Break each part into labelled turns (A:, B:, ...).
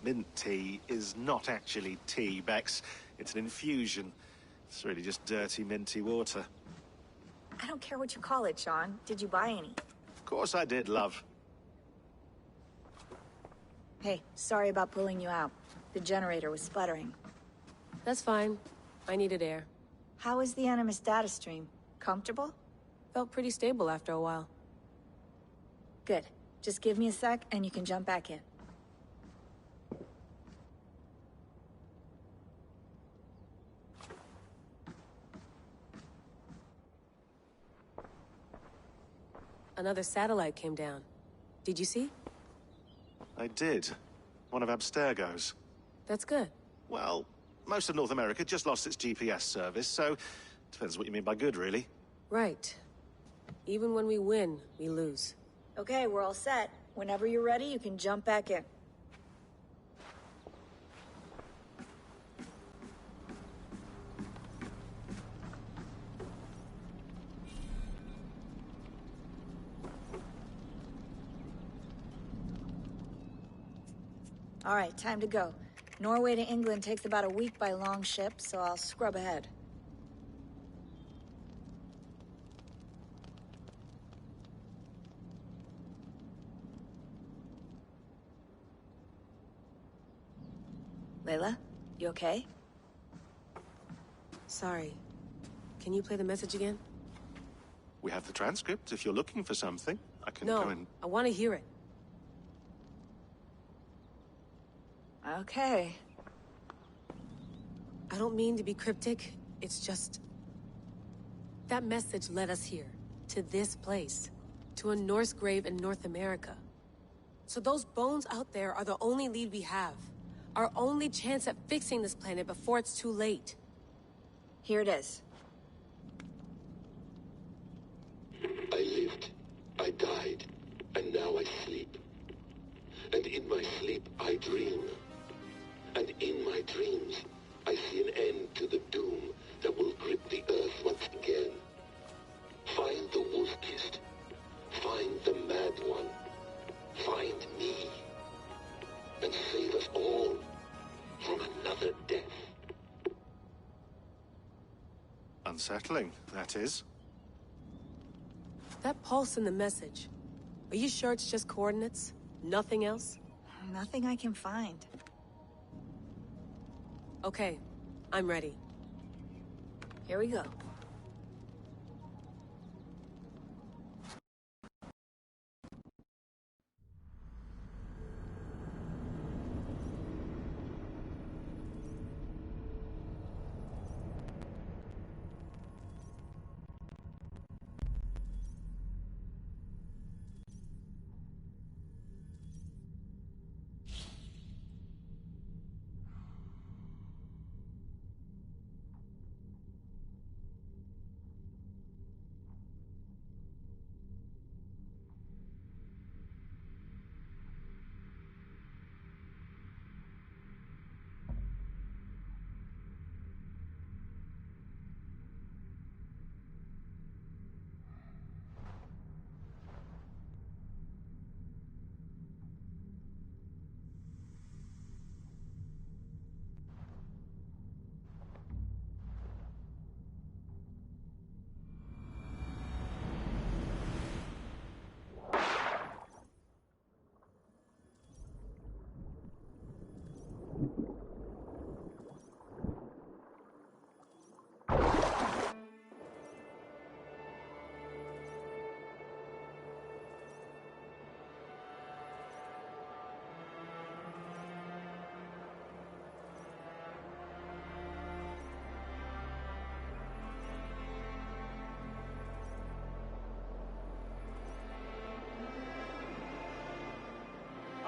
A: Mint tea is not actually tea, Bex. It's an infusion. It's really just dirty, minty water.
B: I don't care what you call it, Sean. Did you buy any?
A: Of course I did, love.
B: Hey, sorry about pulling you out. The generator was sputtering.
C: That's fine. I needed air.
B: How was the Animus data stream? Comfortable?
C: Felt pretty stable after a while.
B: Good. Just give me a sec and you can jump back in.
C: Another satellite came down. Did you see?
A: I did. One of Abstergo's.
C: That's good.
A: Well, most of North America just lost its GPS service, so depends what you mean by good, really.
C: Right. Even when we win, we lose.
B: Okay, we're all set. Whenever you're ready, you can jump back in. All right, time to go. Norway to England takes about a week by long ship, so I'll scrub ahead. Layla, you okay?
C: Sorry. Can you play the message again?
A: We have the transcript. If you're looking for something, I can go and...
C: No, I want to hear it.
B: Okay.
C: I don't mean to be cryptic. It's just... that message led us here. To this place. To a Norse grave in North America. So those bones out there are the only lead we have. Our only chance at fixing this planet before it's too late.
B: Here it is.
D: I lived, I died, and now I sleep. And in my sleep I dream. And in my dreams, I see an end to the doom that will grip the earth once again. Find the wolf-kissed. Find the mad one. Find me. And save us all from another death.
A: Unsettling, that is.
C: That pulse in the message. Are you sure it's just coordinates? Nothing else?
B: Nothing I can find.
C: Okay, I'm ready.
B: Here we go.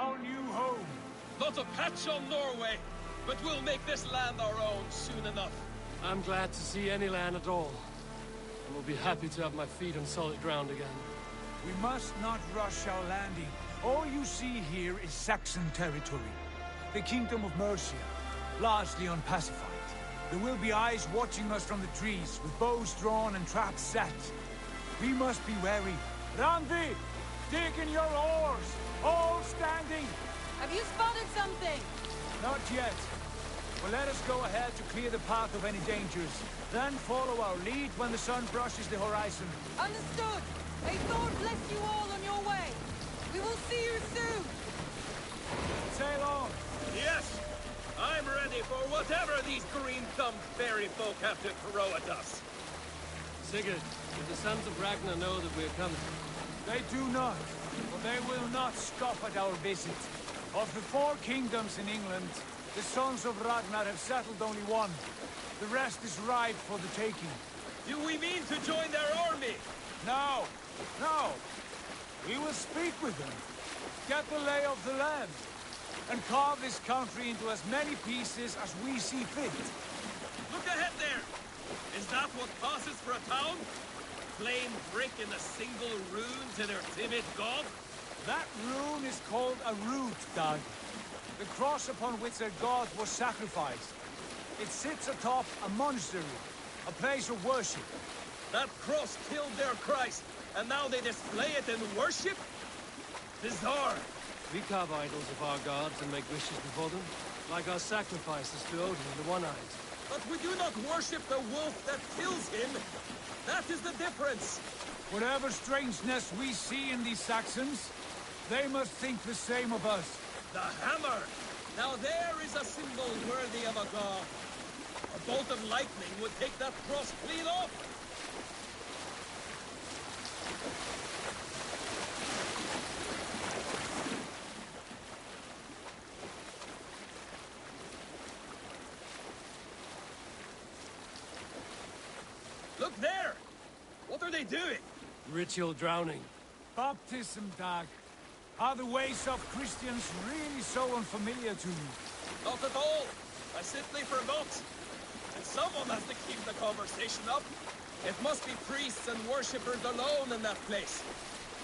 E: Our new home.
F: Not a patch on Norway, but we'll make this land our own soon enough.
E: I'm glad to see any land at all. And will be happy to have my feet on solid ground again.
G: We must not rush our landing. All you see here is Saxon territory. The Kingdom of Mercia, largely unpacified. There will be eyes watching us from the trees, with bows drawn and traps set. We must be wary. Randi, dig in your oars! All standing!
C: Have you spotted something?
G: Not yet. But let us go ahead to clear the path of any dangers. Then follow our lead when the sun brushes the horizon.
C: Understood. May Thor bless you all on your way. We will see you soon.
G: Sail on.
F: Yes! I'm ready for whatever these green-thumbed fairy folk have to throw at us.
E: Sigurd, did the sons of Ragnar know that we're coming?
G: They do not, but they will not scoff at our visit. Of the 4 kingdoms in England, the sons of Ragnar have settled only one. The rest is ripe for the taking.
F: Do we mean to join their army?
G: No, no. We will speak with them, get the lay of the land, and carve this country into as many pieces as we see fit.
F: Look ahead there! Is that what passes for a town? Plain brick in a single rune to their timid god?
G: That rune is called a root, Doug. The cross upon which their god was sacrificed. It sits atop a monastery, a place of worship.
F: That cross killed their Christ, and now they display it in worship? Bizarre!
E: We carve idols of our gods and make wishes before them, like our sacrifices to Odin the One-Eyed.
F: But we do not worship the wolf that kills him. That is the difference.
G: Whatever strangeness we see in these Saxons, they must think the same of us.
F: The hammer! Now there is a symbol worthy of a god. A bolt of lightning would take that cross clean off. Look there! What are they doing?
E: Ritual drowning.
G: Baptism, Doug. Are the ways of Christians really so unfamiliar to you?
F: Not at all. I simply forgot. And someone has to keep the conversation up. It must be priests and worshippers alone in that place.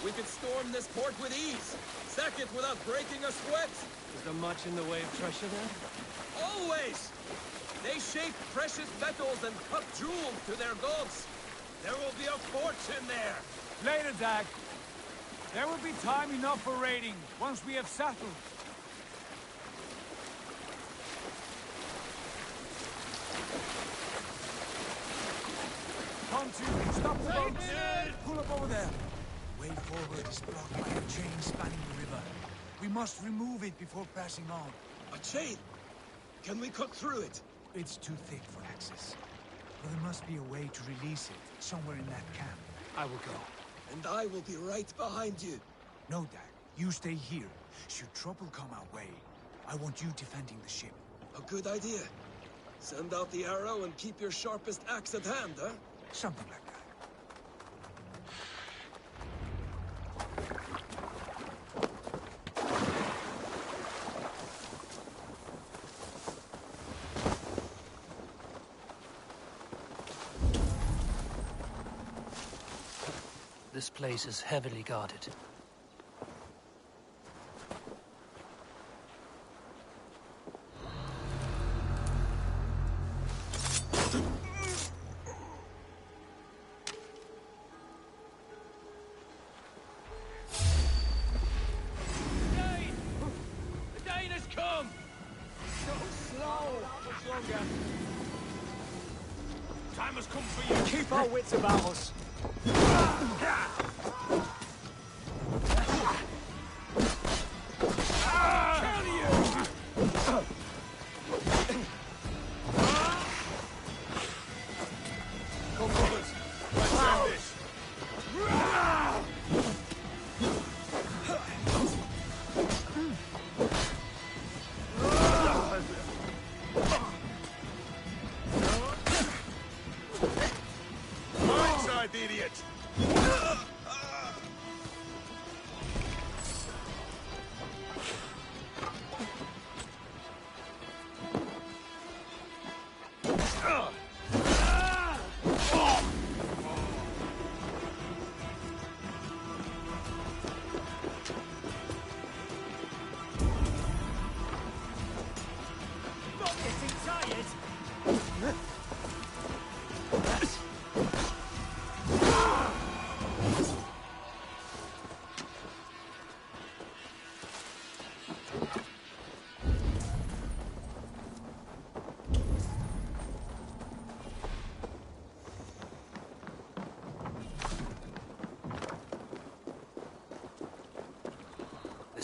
F: We could storm this port with ease. Sack it without breaking a sweat.
E: Is there much in the way of treasure there?
F: Always! They shape precious metals and cut jewels to their gods. There will be a fortune there.
G: Later, Dag. There will be time enough for raiding, once we have settled. Come to, stop the boat. Pull up over there. Way forward is blocked by a chain spanning the river. We must remove it before passing on.
F: A chain? Can we cut through it?
G: It's too thick for access. But there must be a way to release it, somewhere in that camp.
E: I will go.
F: And I will be right behind you.
G: No, Dag. You stay here. Should trouble come our way, I want you defending the ship.
F: A good idea. Send out the arrow and keep your sharpest axe at hand, huh?
G: Something like that.
E: This place is heavily guarded.
F: The Dane has come! So slow! Much longer. Time has come for you.
G: Keep our wits about us.
A: Idiot!
G: Not getting tired.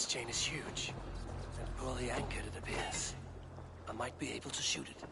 E: This chain is huge, and poorly anchored it appears. I might be able to shoot it.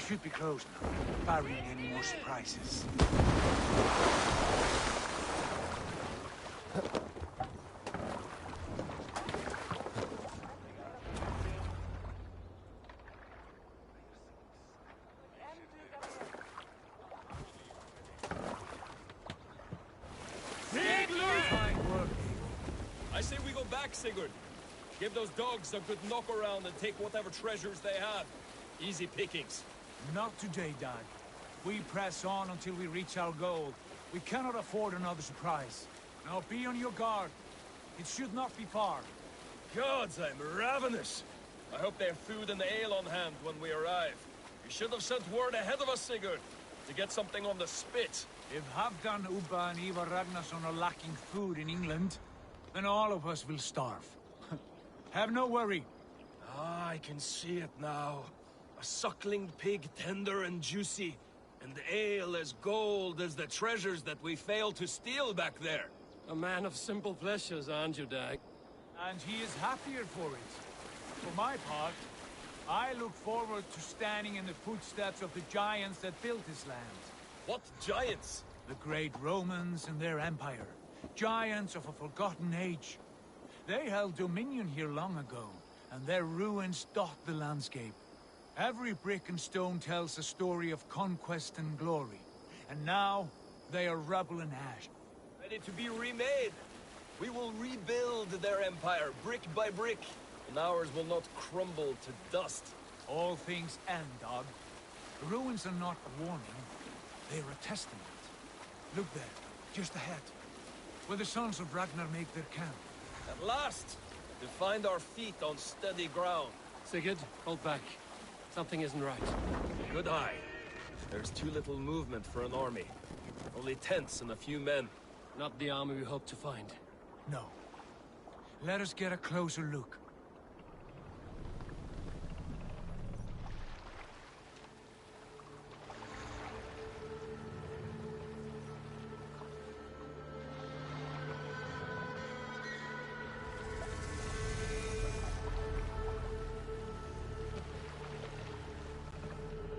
G: Should be closed now, barring any more surprises.
F: I say we go back, Sigurd. Give those dogs a good knock around and take whatever treasures they have. Easy pickings.
G: Not today, Dag. We press on until we reach our goal. We cannot afford another surprise. Now be on your guard. It should not be far.
F: Gods, I'm ravenous. I hope they have food and ale on hand when we arrive. You should have sent word ahead of us, Sigurd, to get something on the spit.
G: If Halfdan, Ubba and Ivar Ragnarsson are lacking food in England, then all of us will starve. Have no worry.
F: Ah, I can see it now. A suckling pig, tender and juicy, and ale as gold as the treasures that we failed to steal back there.
E: A man of simple pleasures, aren't you, Dag?
G: And he is happier for it. For my part, I look forward to standing in the footsteps of the giants that built this land.
F: What giants?
G: The great Romans and their empire. Giants of a forgotten age. They held dominion here long ago, and their ruins dot the landscape. Every brick and stone tells a story of conquest and glory. And now, they are rubble and ash.
F: Ready to be remade. We will rebuild their empire, brick by brick. And ours will not crumble to dust.
G: All things end, Dog. The ruins are not a warning. They are a testament. Look there, just ahead. Where the sons of Ragnar make their camp.
F: At last! To find our feet on steady ground.
E: Sigurd, hold back. Something isn't right.
F: Good eye. There's too little movement for an army. Only tents and a few men.
E: Not the army we hope to find.
G: No. Let us get a closer look.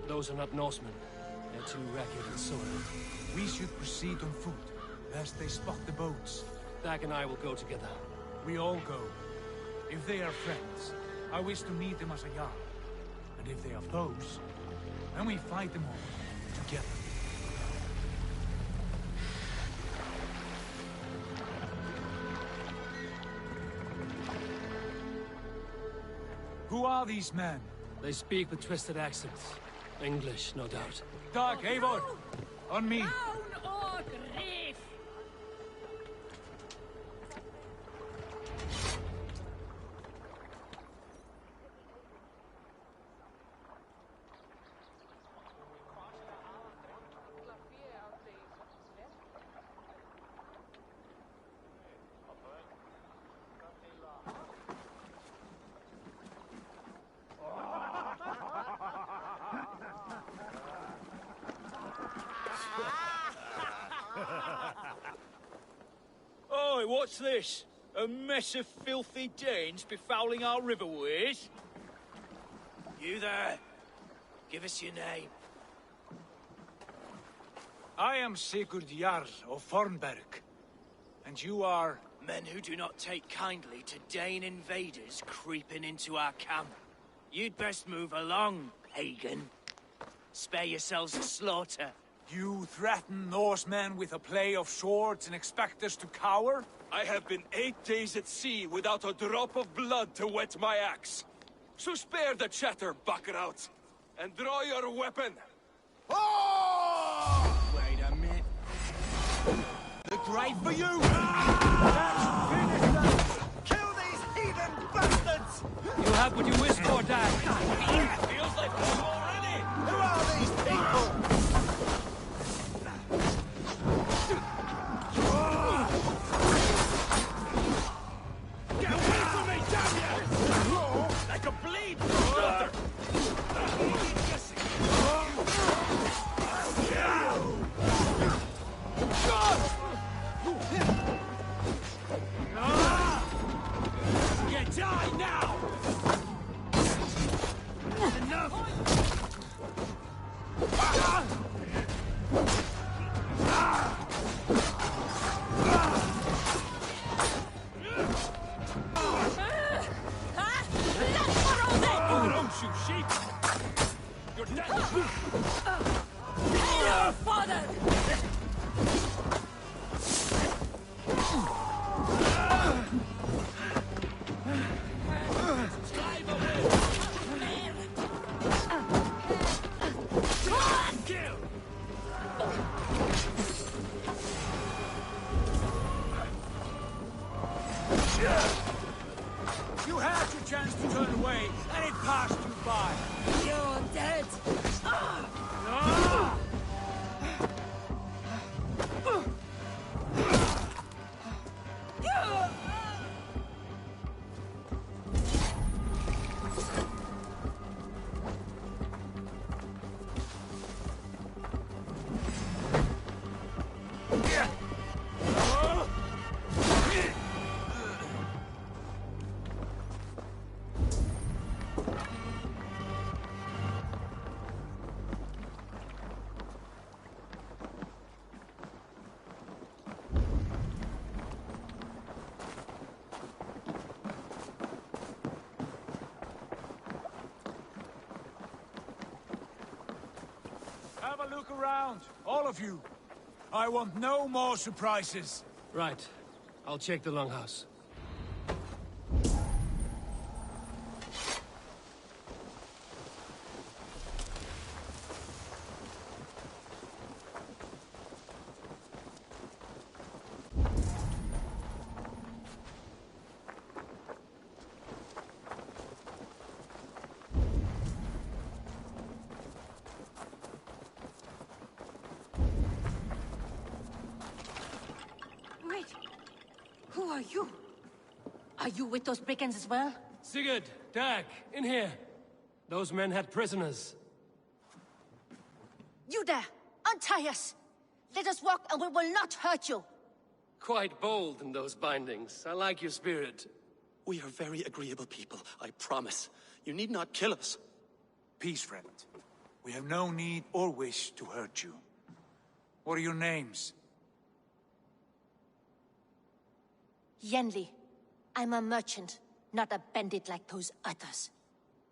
E: Those are not Norsemen. They're too ragged and soiled.
G: We should proceed on foot, lest they spot the boats.
E: Dag and I will go together.
G: We all go. If they are friends, I wish to meet them as a Jarl. And if they are foes, then we fight them all, together. Who are these men?
E: They speak with twisted accents. English, no doubt.
G: Dag, Eivor! On me!
H: Oi, what's this? A mess of filthy Danes befouling our riverways? You there? Give us your name.
G: I am Sigurd Jarl of Fornberg. And you are...
H: Men who do not take kindly to Dane invaders creeping into our camp. You'd best move along, pagan. Spare yourselves a slaughter.
G: You threaten Norsemen with a play of swords and expect us to cower?
F: I have been 8 days at sea without a drop of blood to wet my axe. So spare the chatter, buckerouts, and draw your weapon.
G: Oh! Wait a minute. Look right for you! Let's finish them! Kill these heathen bastards!
E: You have what you wish for, Dad.
F: Feels like home already.
G: Who are these people?
F: Get away from me, damn you! Like a bleed, brother!
G: You die now!
F: Don't shoot sheep! You're dead!
C: Hello, father!
F: Drive away! Kill!
G: You had your chance to turn away, and it passed you by.
C: You're dead!
G: Have a look around, all of you. I want no more surprises.
E: Right. I'll check the longhouse.
I: Wait. Who are you? Are you with those brigands as well?
E: Sigurd, Dag, in here. Those men had prisoners.
I: You there! Untie us! Let us walk and we will not hurt you!
E: Quite bold in those bindings. I like your spirit.
J: We are very agreeable people, I promise. You need not kill us.
G: Peace, friend. We have no need or wish to hurt you. What are your names?
I: Yenli. I'm a merchant, not a bandit like those others.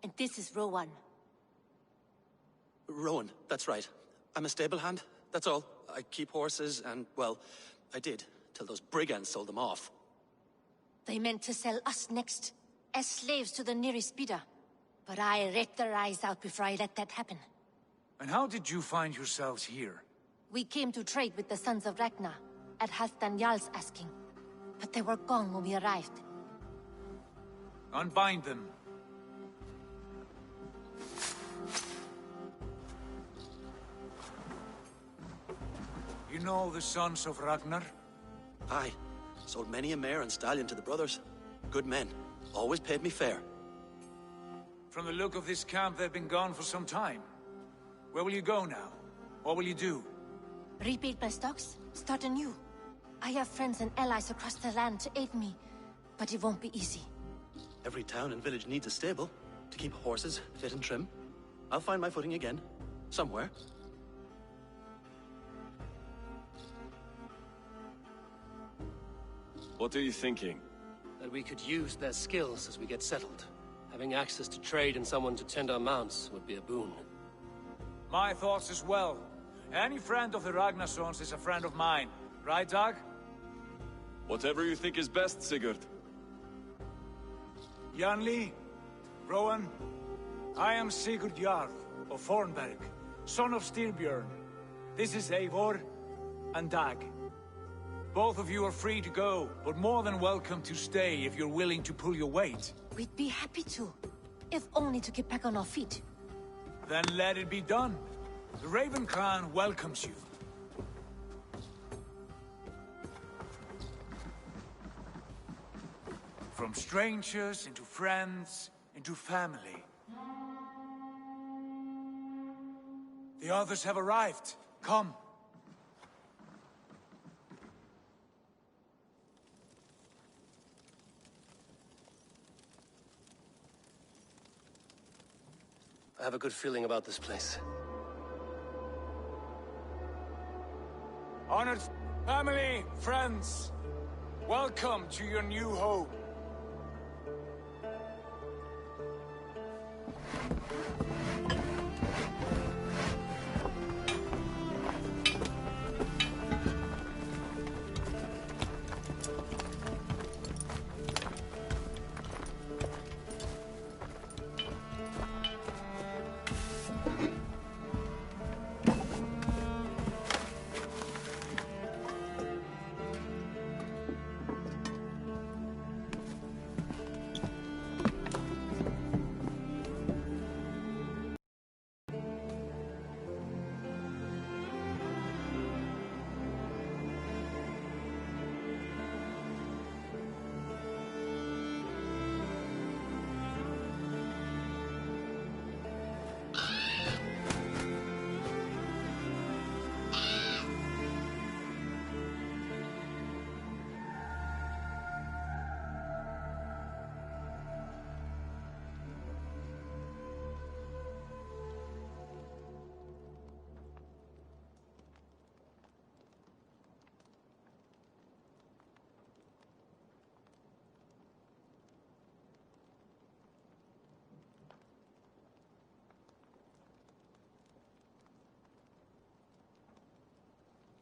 I: And this is Rowan.
J: Rowan, that's right. I'm a stable hand, that's all. I keep horses and, well, I did, till those brigands sold them off.
I: They meant to sell us next, as slaves to the nearest bidder. But I ripped their eyes out before I let that happen.
G: And how did you find yourselves here?
I: We came to trade with the Sons of Ragnar, at Halfdan Jarl's asking. But they were gone when we arrived.
G: Unbind them. You know the Sons of Ragnar?
J: Aye. Sold many a mare and stallion to the brothers. Good men. Always paid me fair.
G: From the look of this camp, they've been gone for some time. Where will you go now? What will you do?
I: Rebuild my stocks, start anew. I have friends and allies across the land to aid me, but it won't be easy.
J: Every town and village needs a stable to keep horses fit and trim. I'll find my footing again. Somewhere.
F: What are you thinking?
E: That we could use their skills as we get settled. Having access to trade and someone to tend our mounts would be a boon.
G: My thoughts as well. Any friend of the Ragnarsons is a friend of mine. Right, Dag?
F: Whatever you think is best, Sigurd.
G: Yanli, Rowan, I am Sigurd Jarl of Fornberg, son of Styrbjörn. This is Eivor and Dag. Both of you are free to go, but more than welcome to stay if you're willing to pull your weight.
I: We'd be happy to, if only to get back on our feet.
G: Then let it be done. The Raven Clan welcomes you. From strangers into friends, into family. The others have arrived. Come.
E: I have a good feeling about this place.
G: Honored family, friends, welcome to your new home.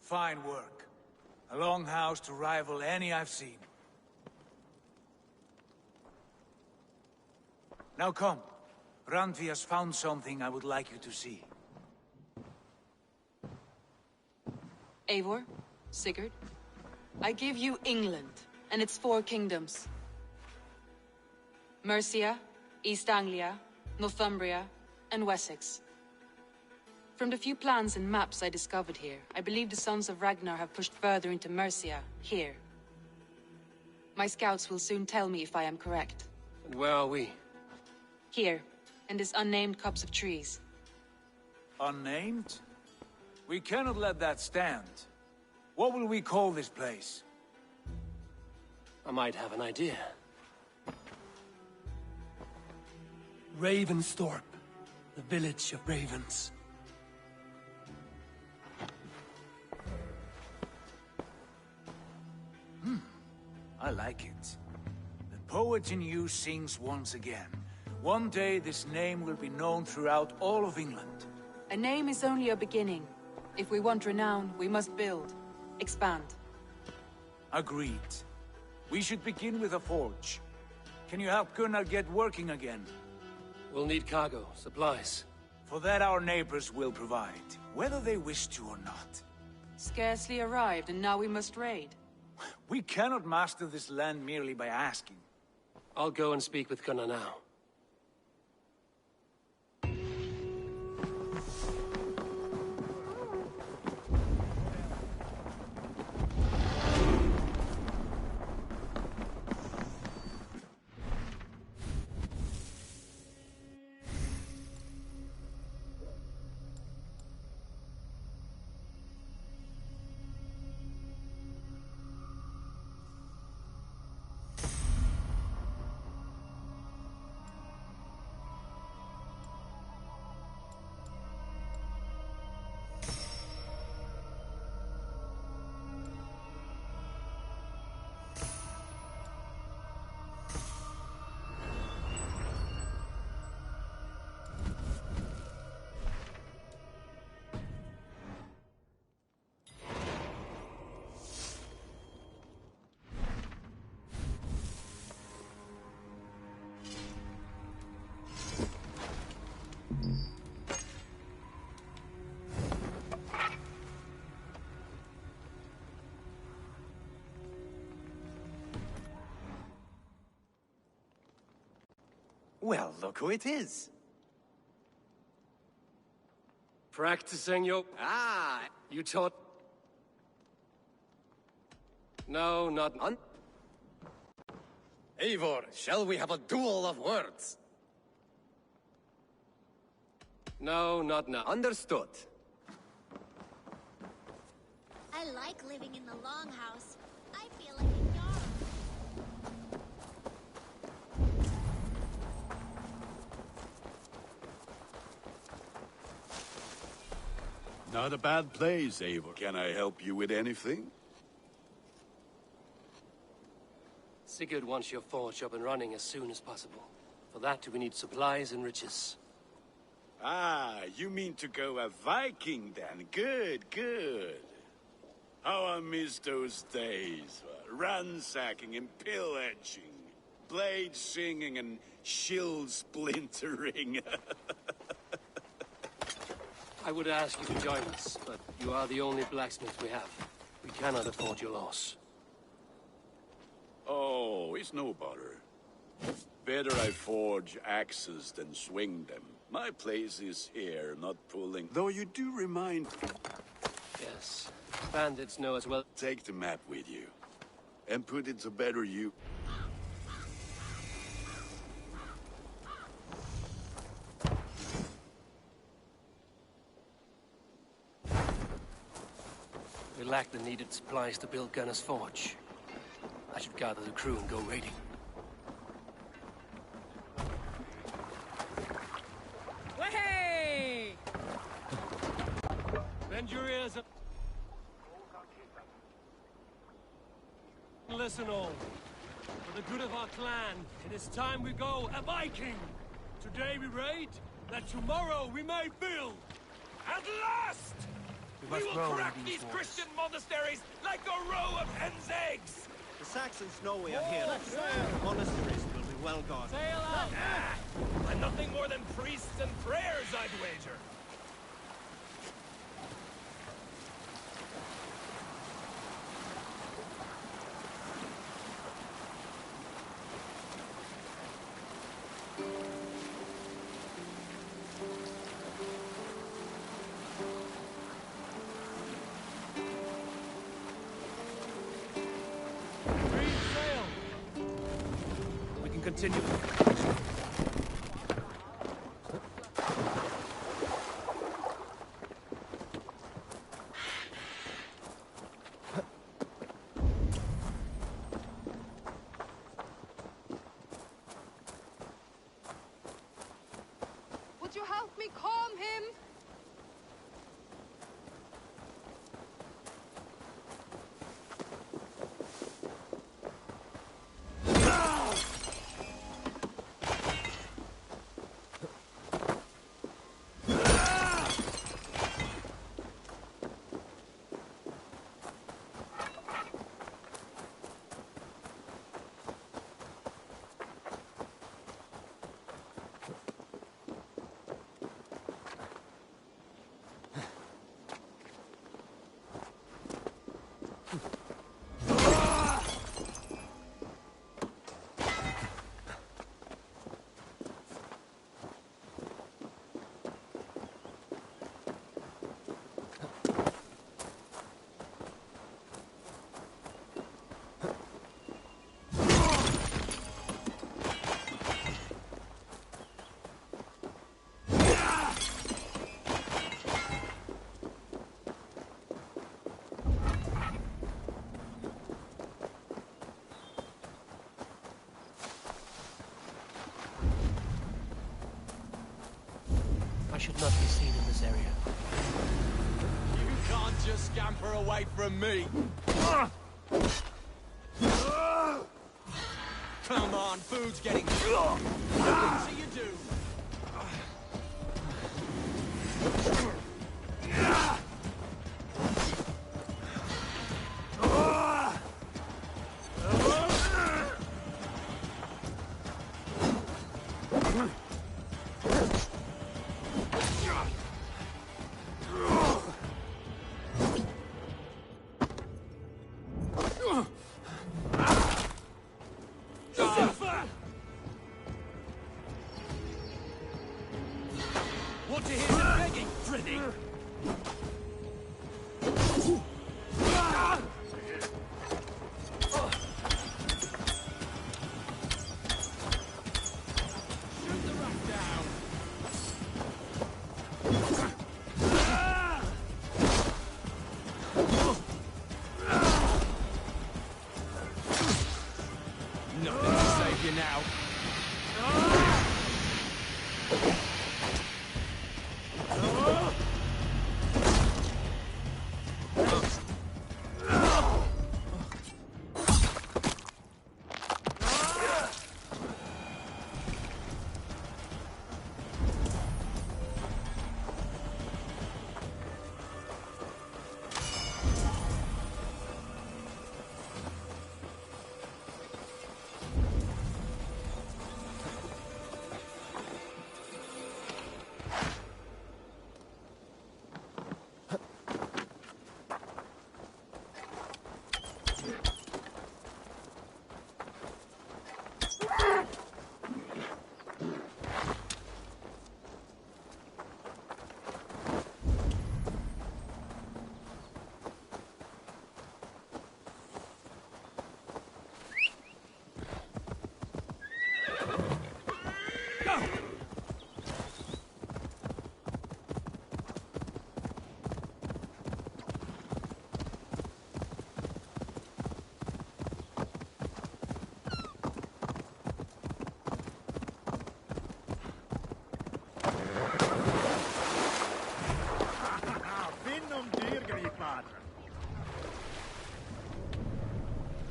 G: Fine work. A longhouse to rival any I've seen. Now come. Randvi has found something I would like you to see.
K: Eivor, Sigurd, I give you England and its 4 kingdoms. Mercia, East Anglia, Northumbria, and Wessex. From the few plans and maps I discovered here, I believe the Sons of Ragnar have pushed further into Mercia, here. My scouts will soon tell me if I am correct.
E: And where are we?
K: Here, in this unnamed copse of trees.
G: Unnamed? We cannot let that stand. What will we call this place?
E: I might have an idea. Ravensthorpe, the village of ravens.
G: I like it. The poet in you sings once again. One day this name will be known throughout all of England.
K: A name is only a beginning. If we want renown, we must build. Expand.
G: Agreed. We should begin with a forge. Can you help Gunnar get working again?
E: We'll need cargo, supplies.
G: For that our neighbors will provide, whether they wish to or not.
K: Scarcely arrived, and now we must raid.
G: We cannot master this land merely by asking.
E: I'll go and speak with Gunnar now.
L: Well, look who it is.
E: Practicing your...
L: Ah!
E: You taught... No, not...
L: Eivor, shall we have a duel of words?
E: No, not now.
L: Understood.
M: I like living in the Longhouse. I feel like a dog.
N: Not a bad place, Eivor. Can I help you with anything?
E: Sigurd wants your forge up and running as soon as possible. For that, we need supplies and riches.
N: Ah, you mean to go a Viking then? Good, good. How I miss those days. Ransacking and pillaging. Blade singing and shield splintering.
E: I would ask you to join us, but you are the only blacksmith we have. We cannot afford your loss.
N: Oh, it's no bother. Better I forge axes than swing them. My place is here, not pulling. Though you do remind...
E: Yes. Bandits know as well.
N: Take the map with you. And put it to better use.
E: We lack the needed supplies to build Gunner's Forge. I should gather the crew and go raiding.
F: Hey!
E: Bend your ears and listen all. For the good of our clan, it is time we go a Viking! Today we raid, that tomorrow we may build!
F: At last! We will crack these Christian monasteries like a row of hen's eggs!
L: The Saxons know we are here. The monasteries will be well guarded.
F: Sail out! And nothing more than priests and prayers, I'd wager.
E: Continue.
K: Would you help me calm him?
E: I should not be seen in this area.
F: You can't just scamper away from me. Come on, food's getting... So you do. Nothing to save you now.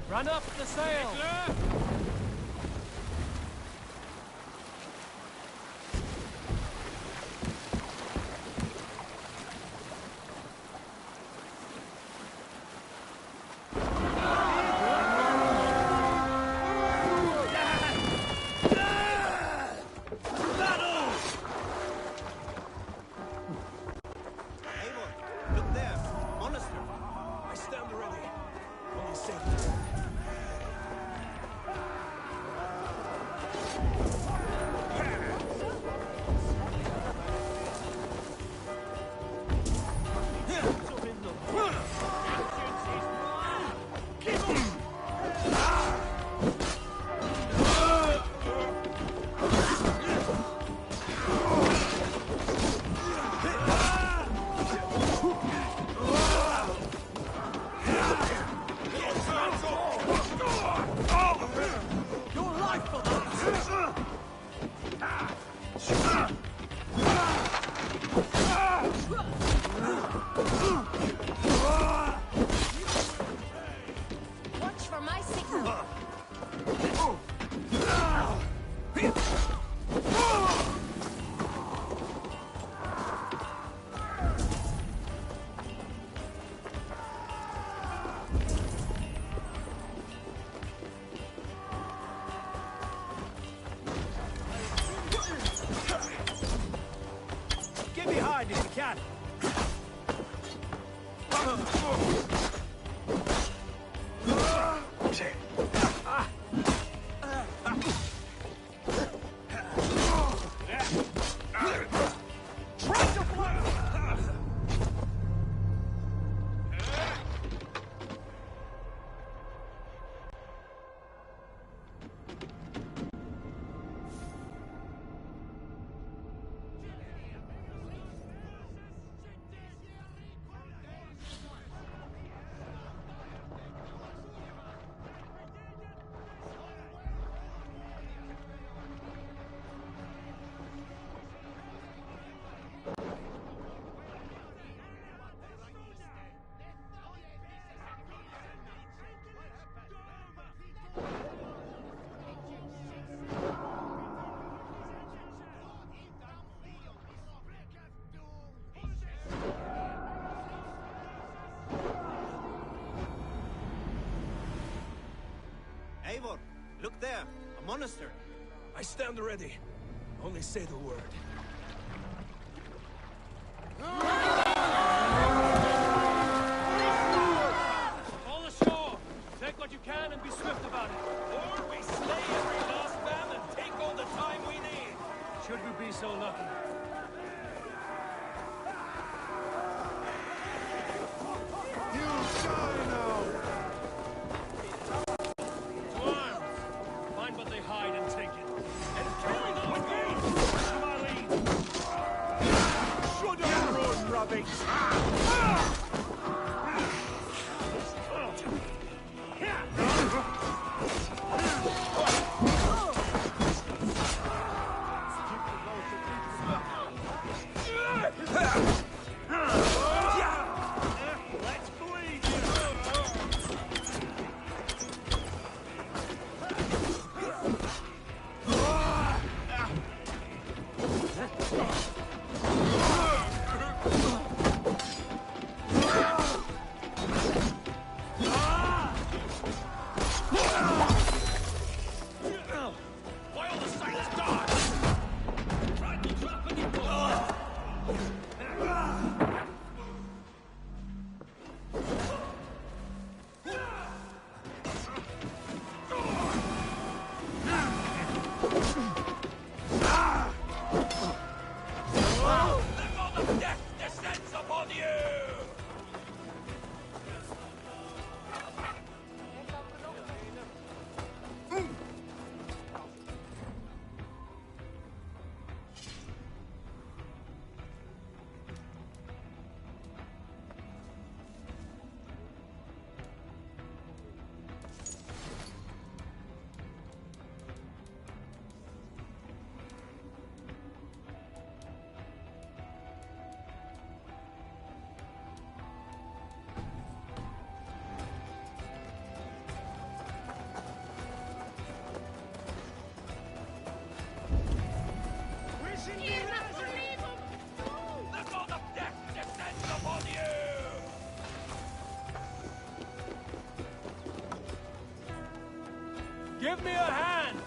E: Run up the sail!
L: Look there, monastery.
F: I stand ready. Only say the word.
I: Watch for my signal.
L: Get behind if you can. Eivor, look there, a monastery.
F: I stand ready. Only say the word.
E: All ashore! Take what you can and be swift about it.
F: Or we slay every last man and take all the time we need.
E: Should we be so lucky? To arms! Find what they hide and take it. And carry them with me! To my lead!
N: Should have run
E: Give me a hand!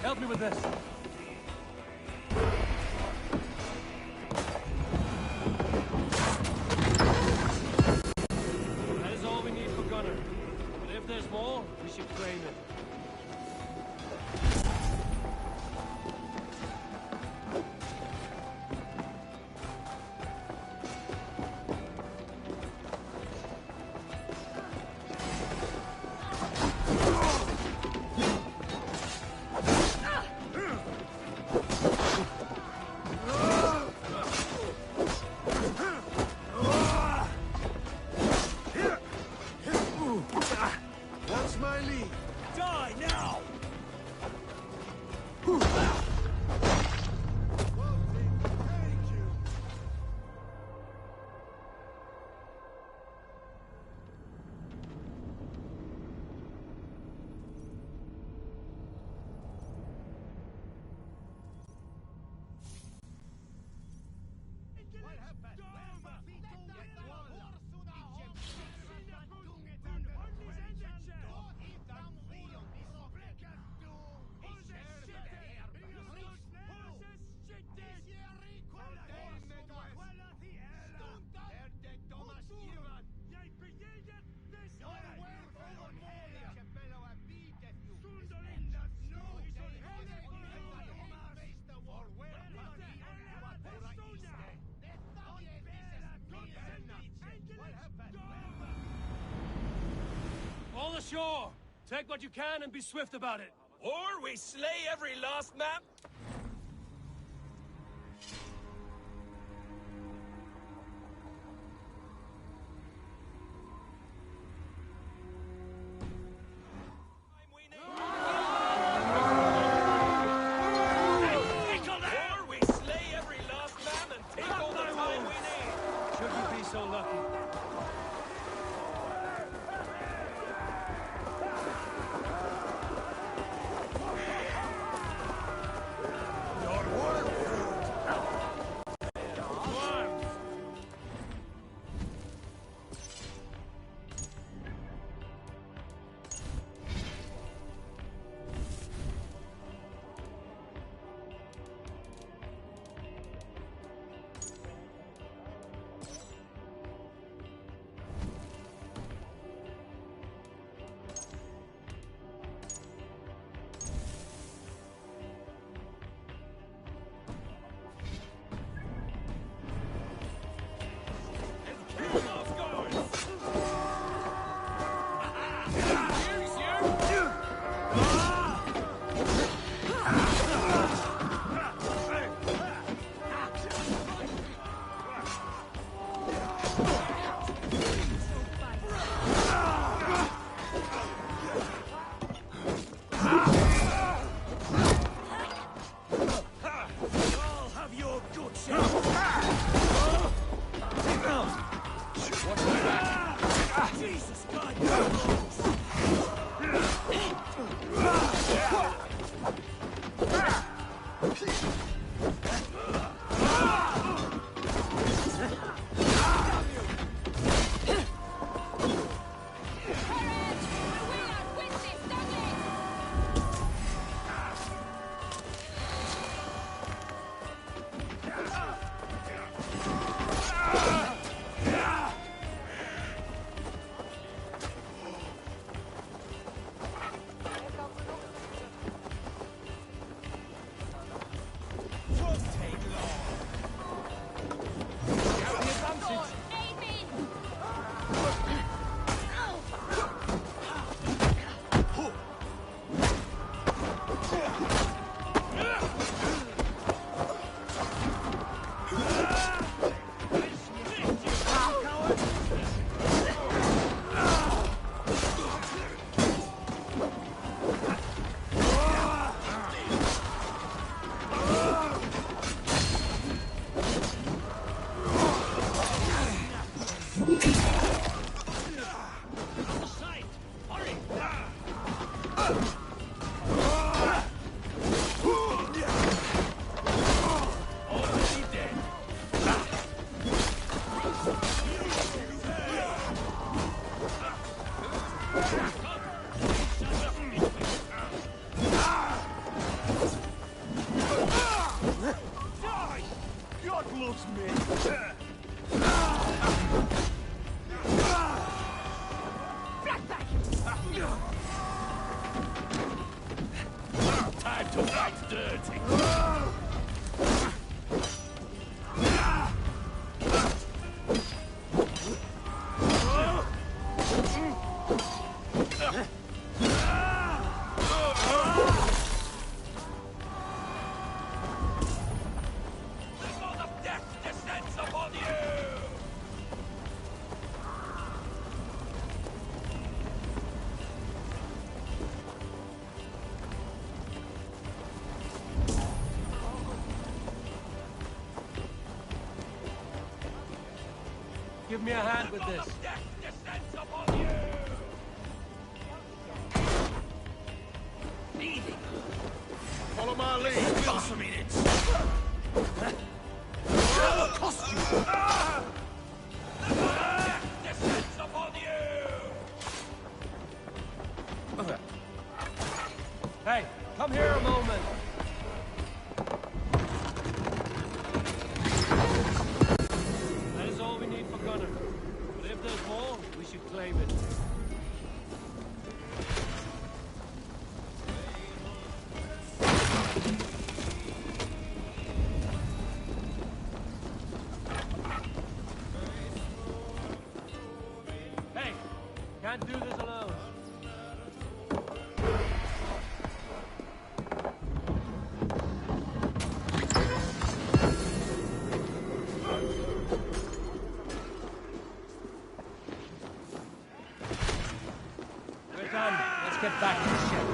E: Help me with this. That is all we need for Gunner. But if there's more, we should claim it.
L: What's my lead?
H: Die now!
E: All ashore! Take what you can and be swift about it.
F: Or we slay every last man. Or we slay every last man and take all the time we need.
E: Should we be so lucky? give me a hand with this.
F: Death descends upon you! Leading.
N: Follow my lead.
F: Will some minutes.
N: Cost you.
F: Death descends upon you!
E: Hey, come here a moment. That is all we need for Gunner. But if there's more, we should claim it. Hey, can't do this alone. We're done. Let's get back to the ship.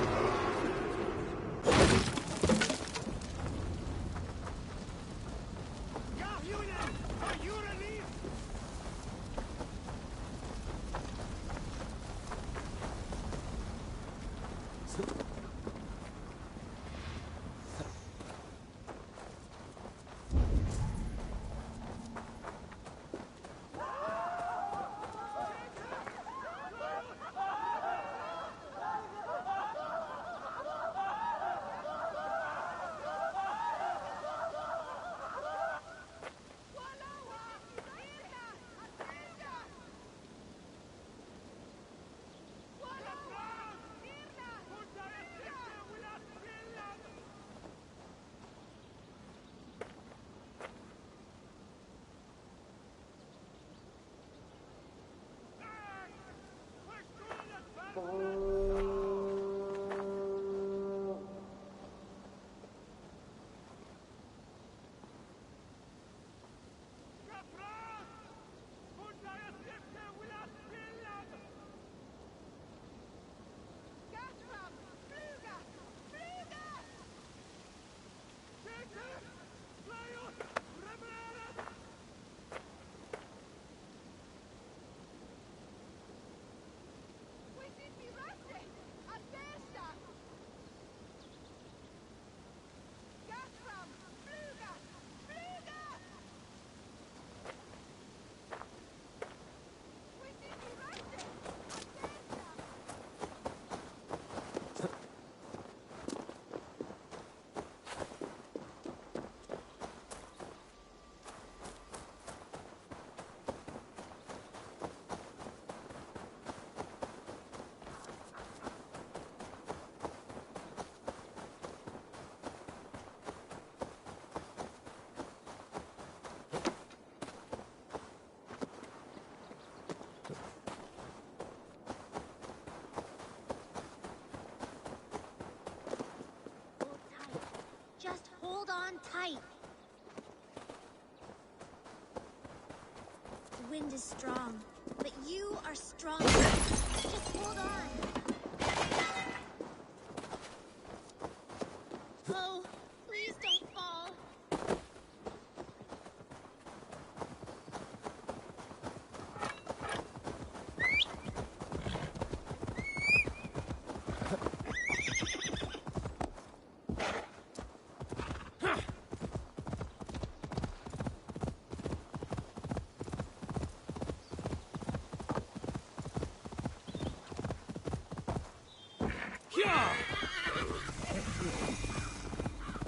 M: Just hold on tight. The wind is strong, but you are stronger. Just hold on. Oh, please don't fall.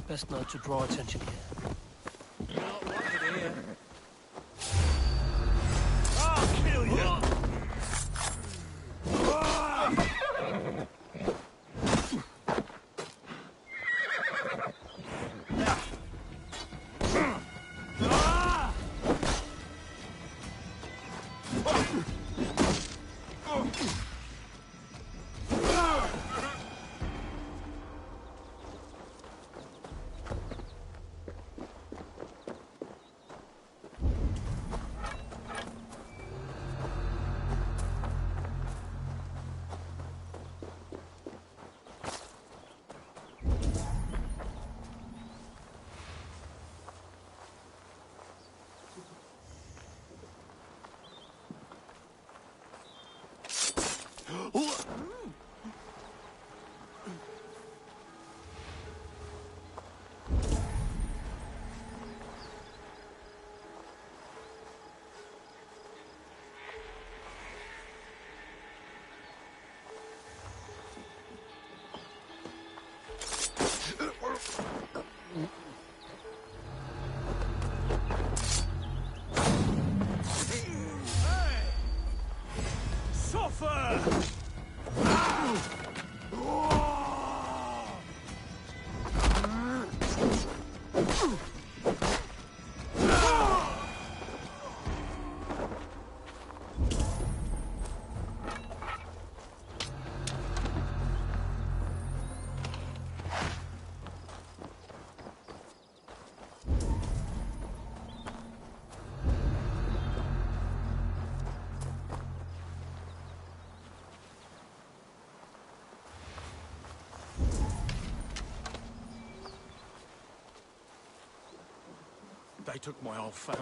E: Best not to draw attention here.
F: Not wanted here.
N: I'll kill you.
E: They took my whole family.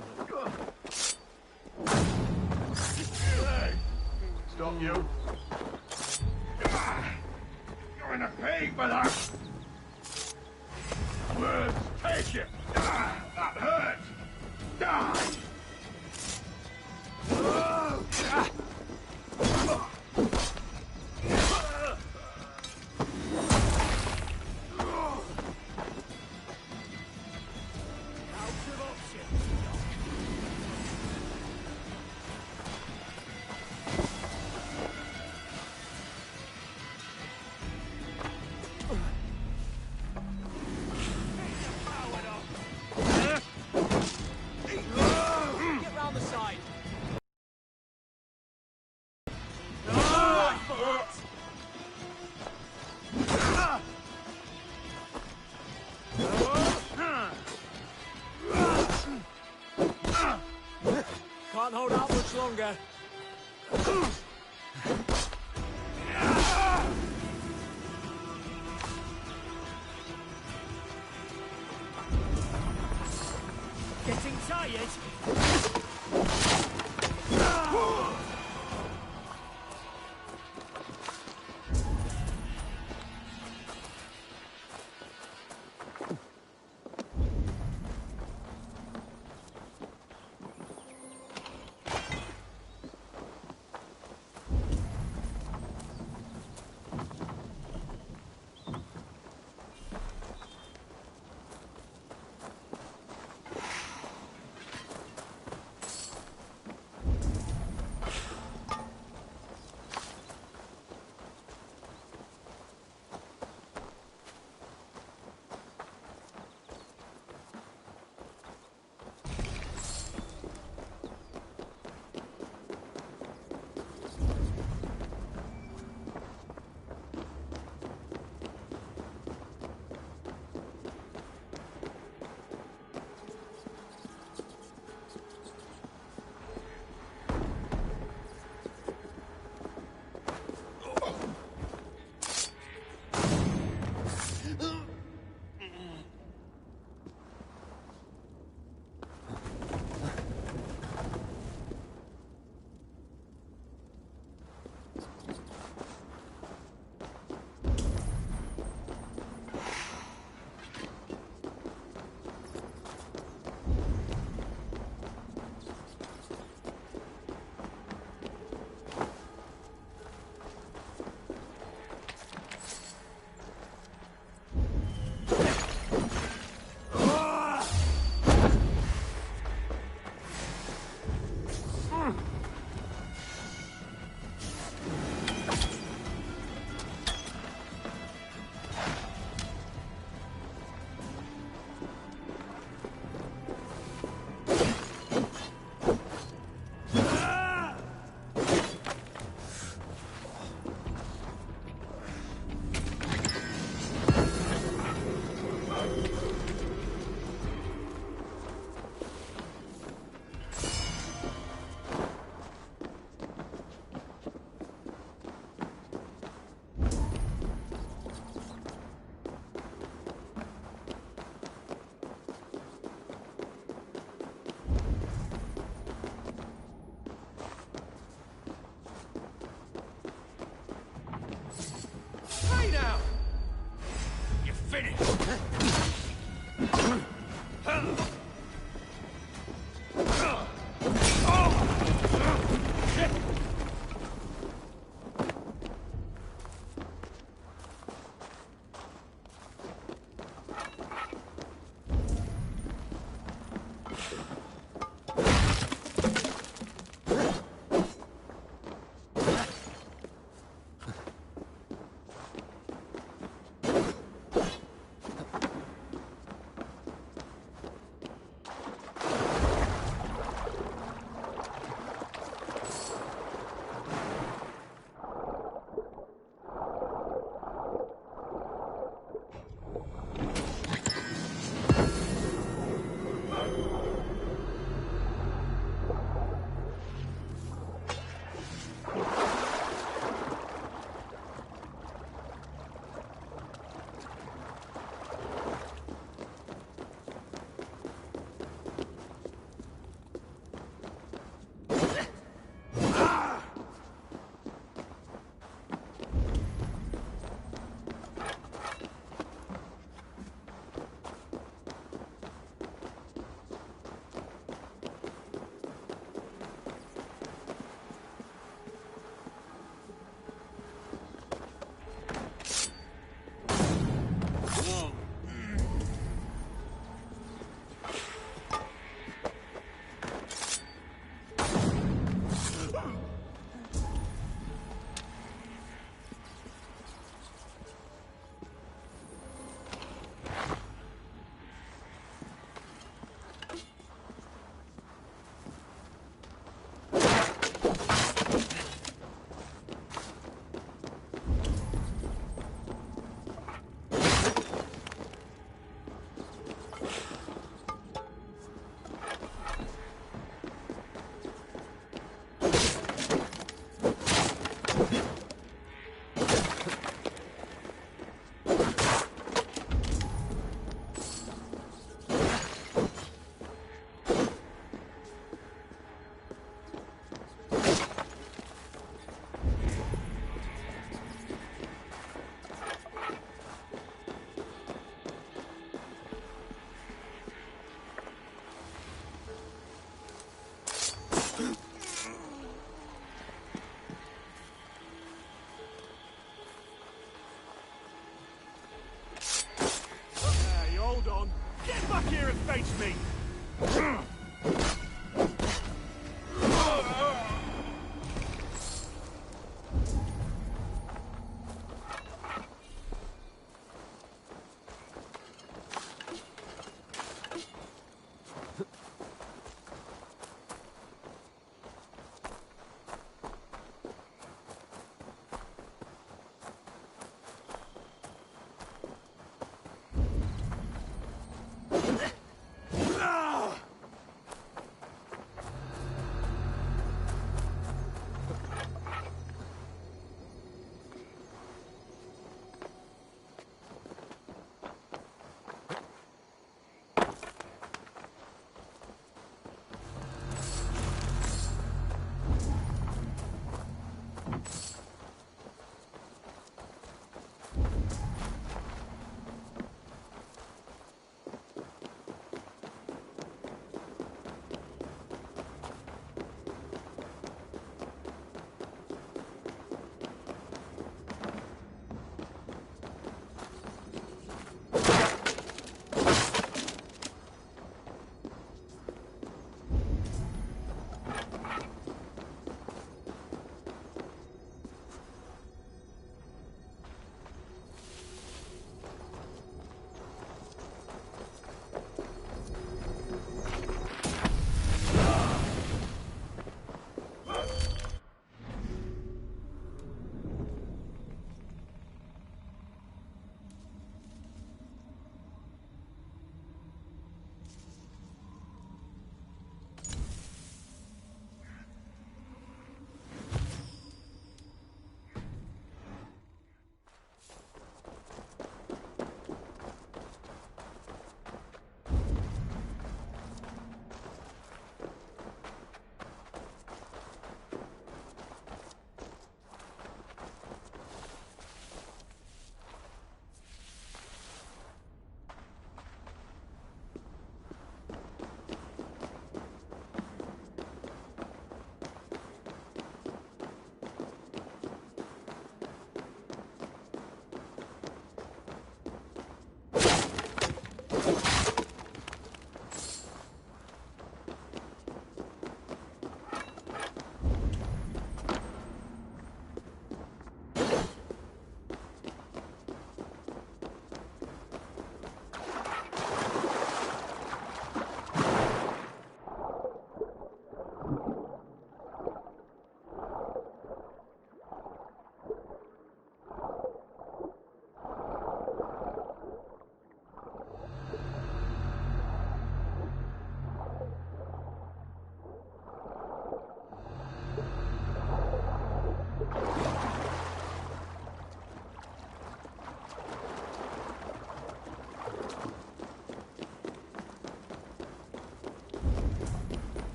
N: Hey! Stop you! You're in a pig for that! Words, take it! That hurt! Die!
E: Can't hold out much longer. Getting tired?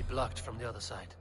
O: be blocked from the other side.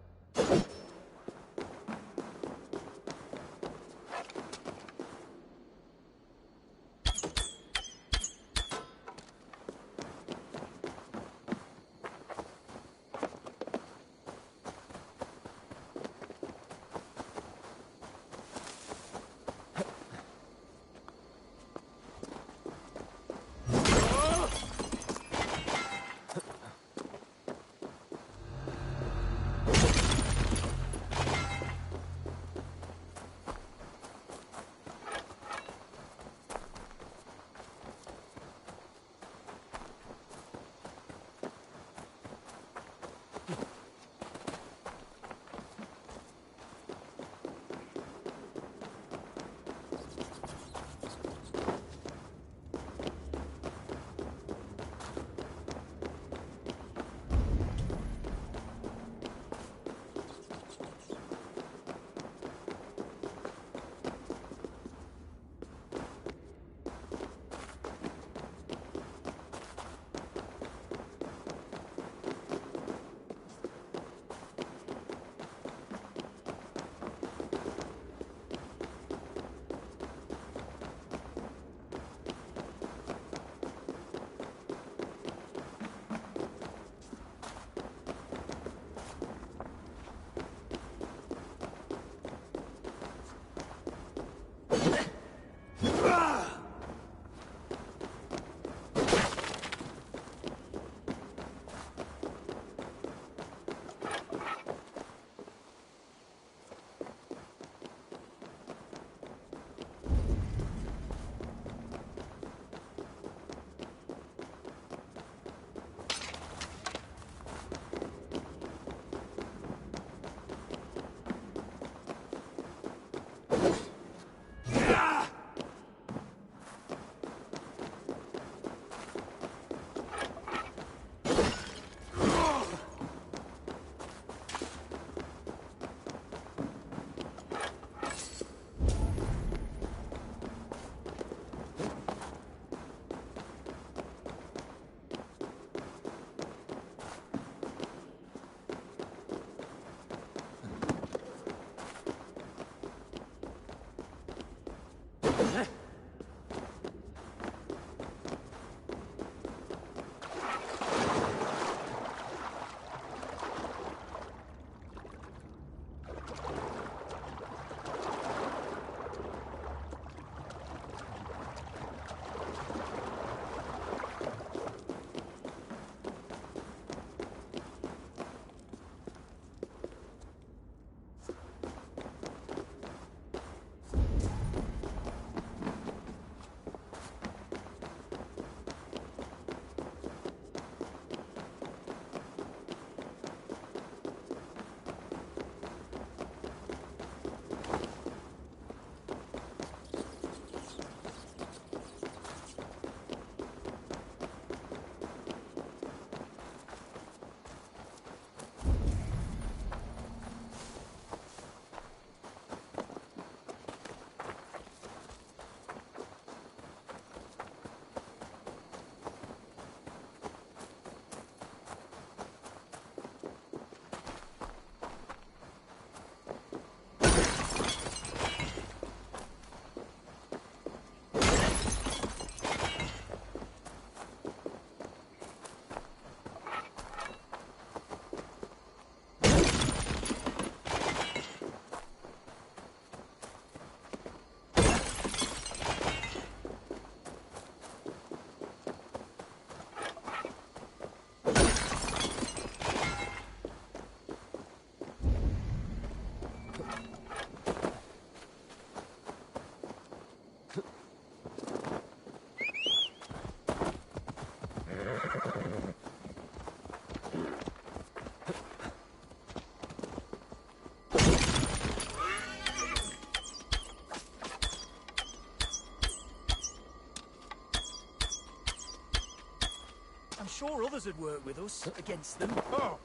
H: I'm sure others would work with us against them.
G: Oh!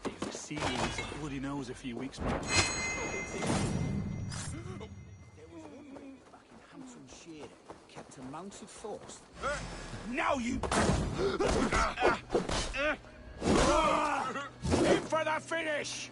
G: Gave the sea wolves a bloody nose a few weeks back.
L: There was one man back in Hamptonshire kept a mounted force.
G: Now you...
H: a finish!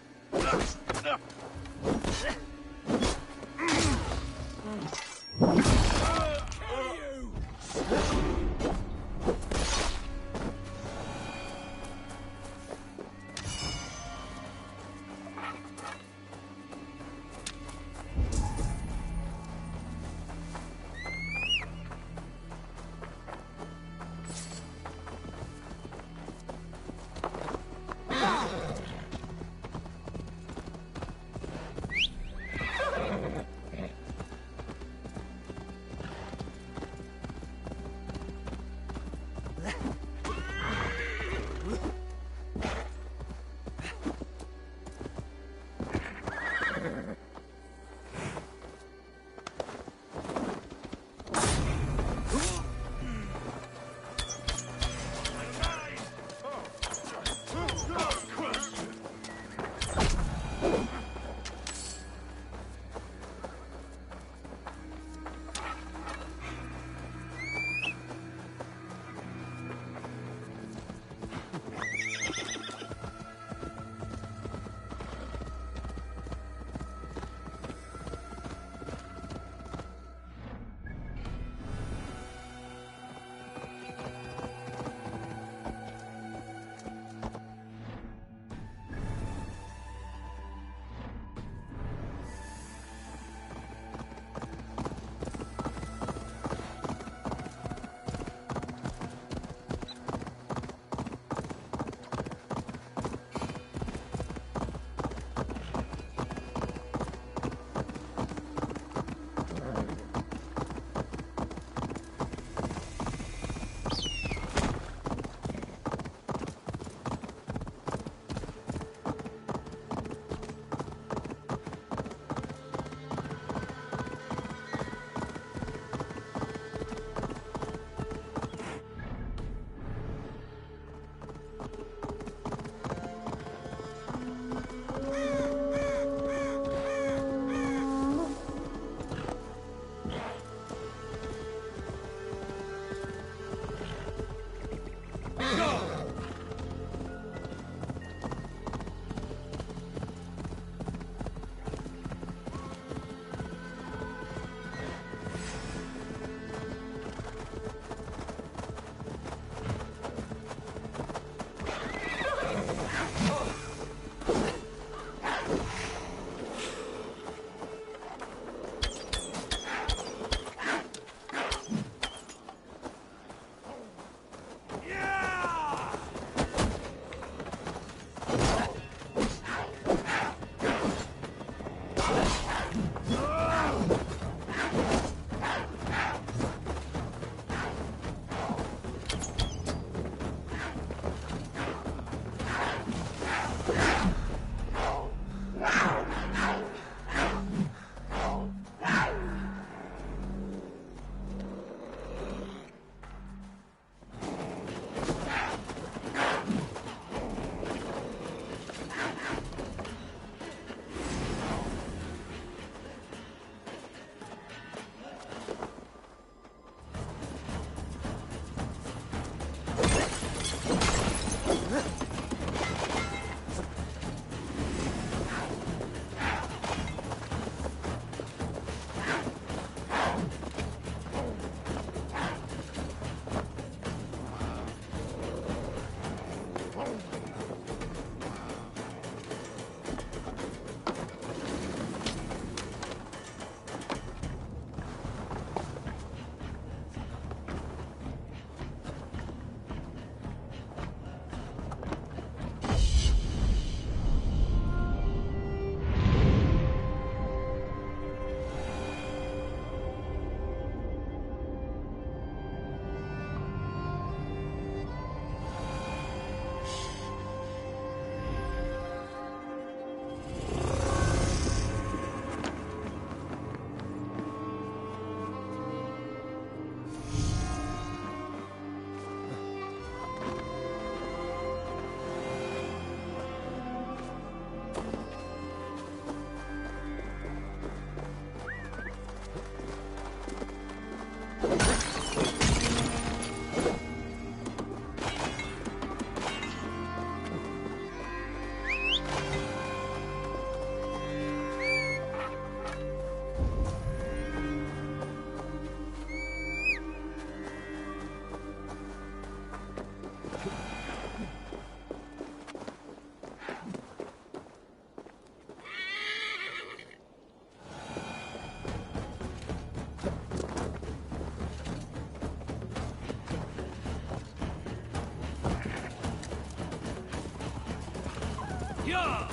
E: Yeah!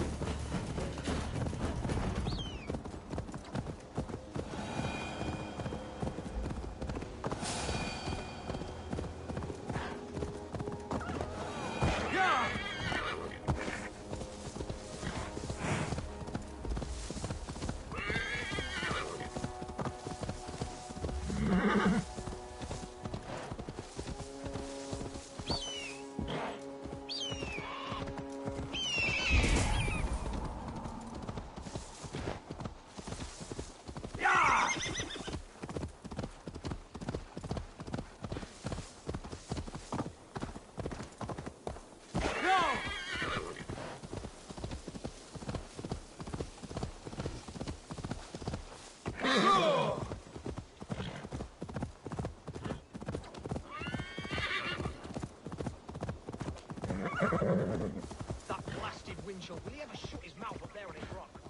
O: That blasted windshield, will he ever shut his mouth up there on his rock?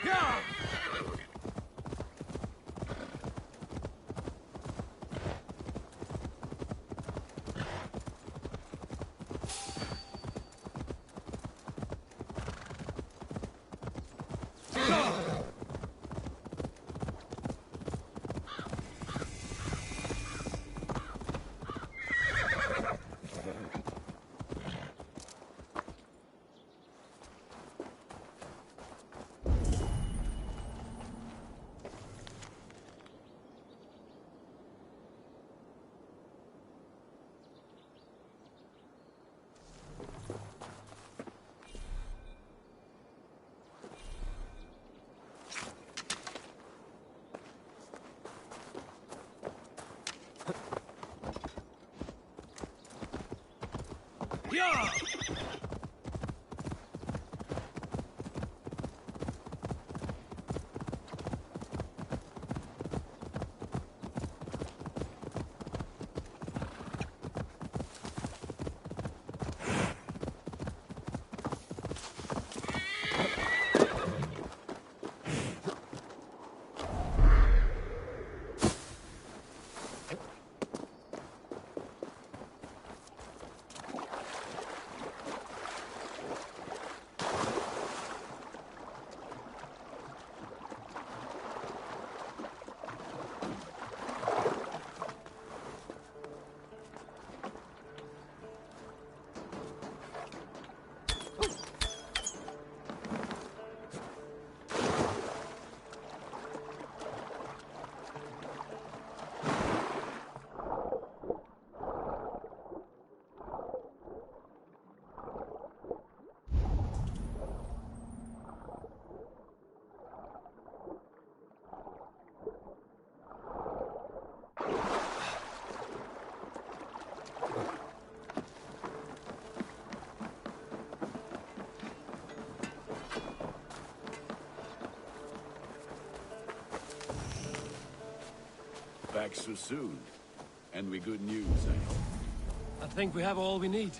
E: Yeah! Yeah!
N: Back so soon. And with good news,
E: I think we have all we need.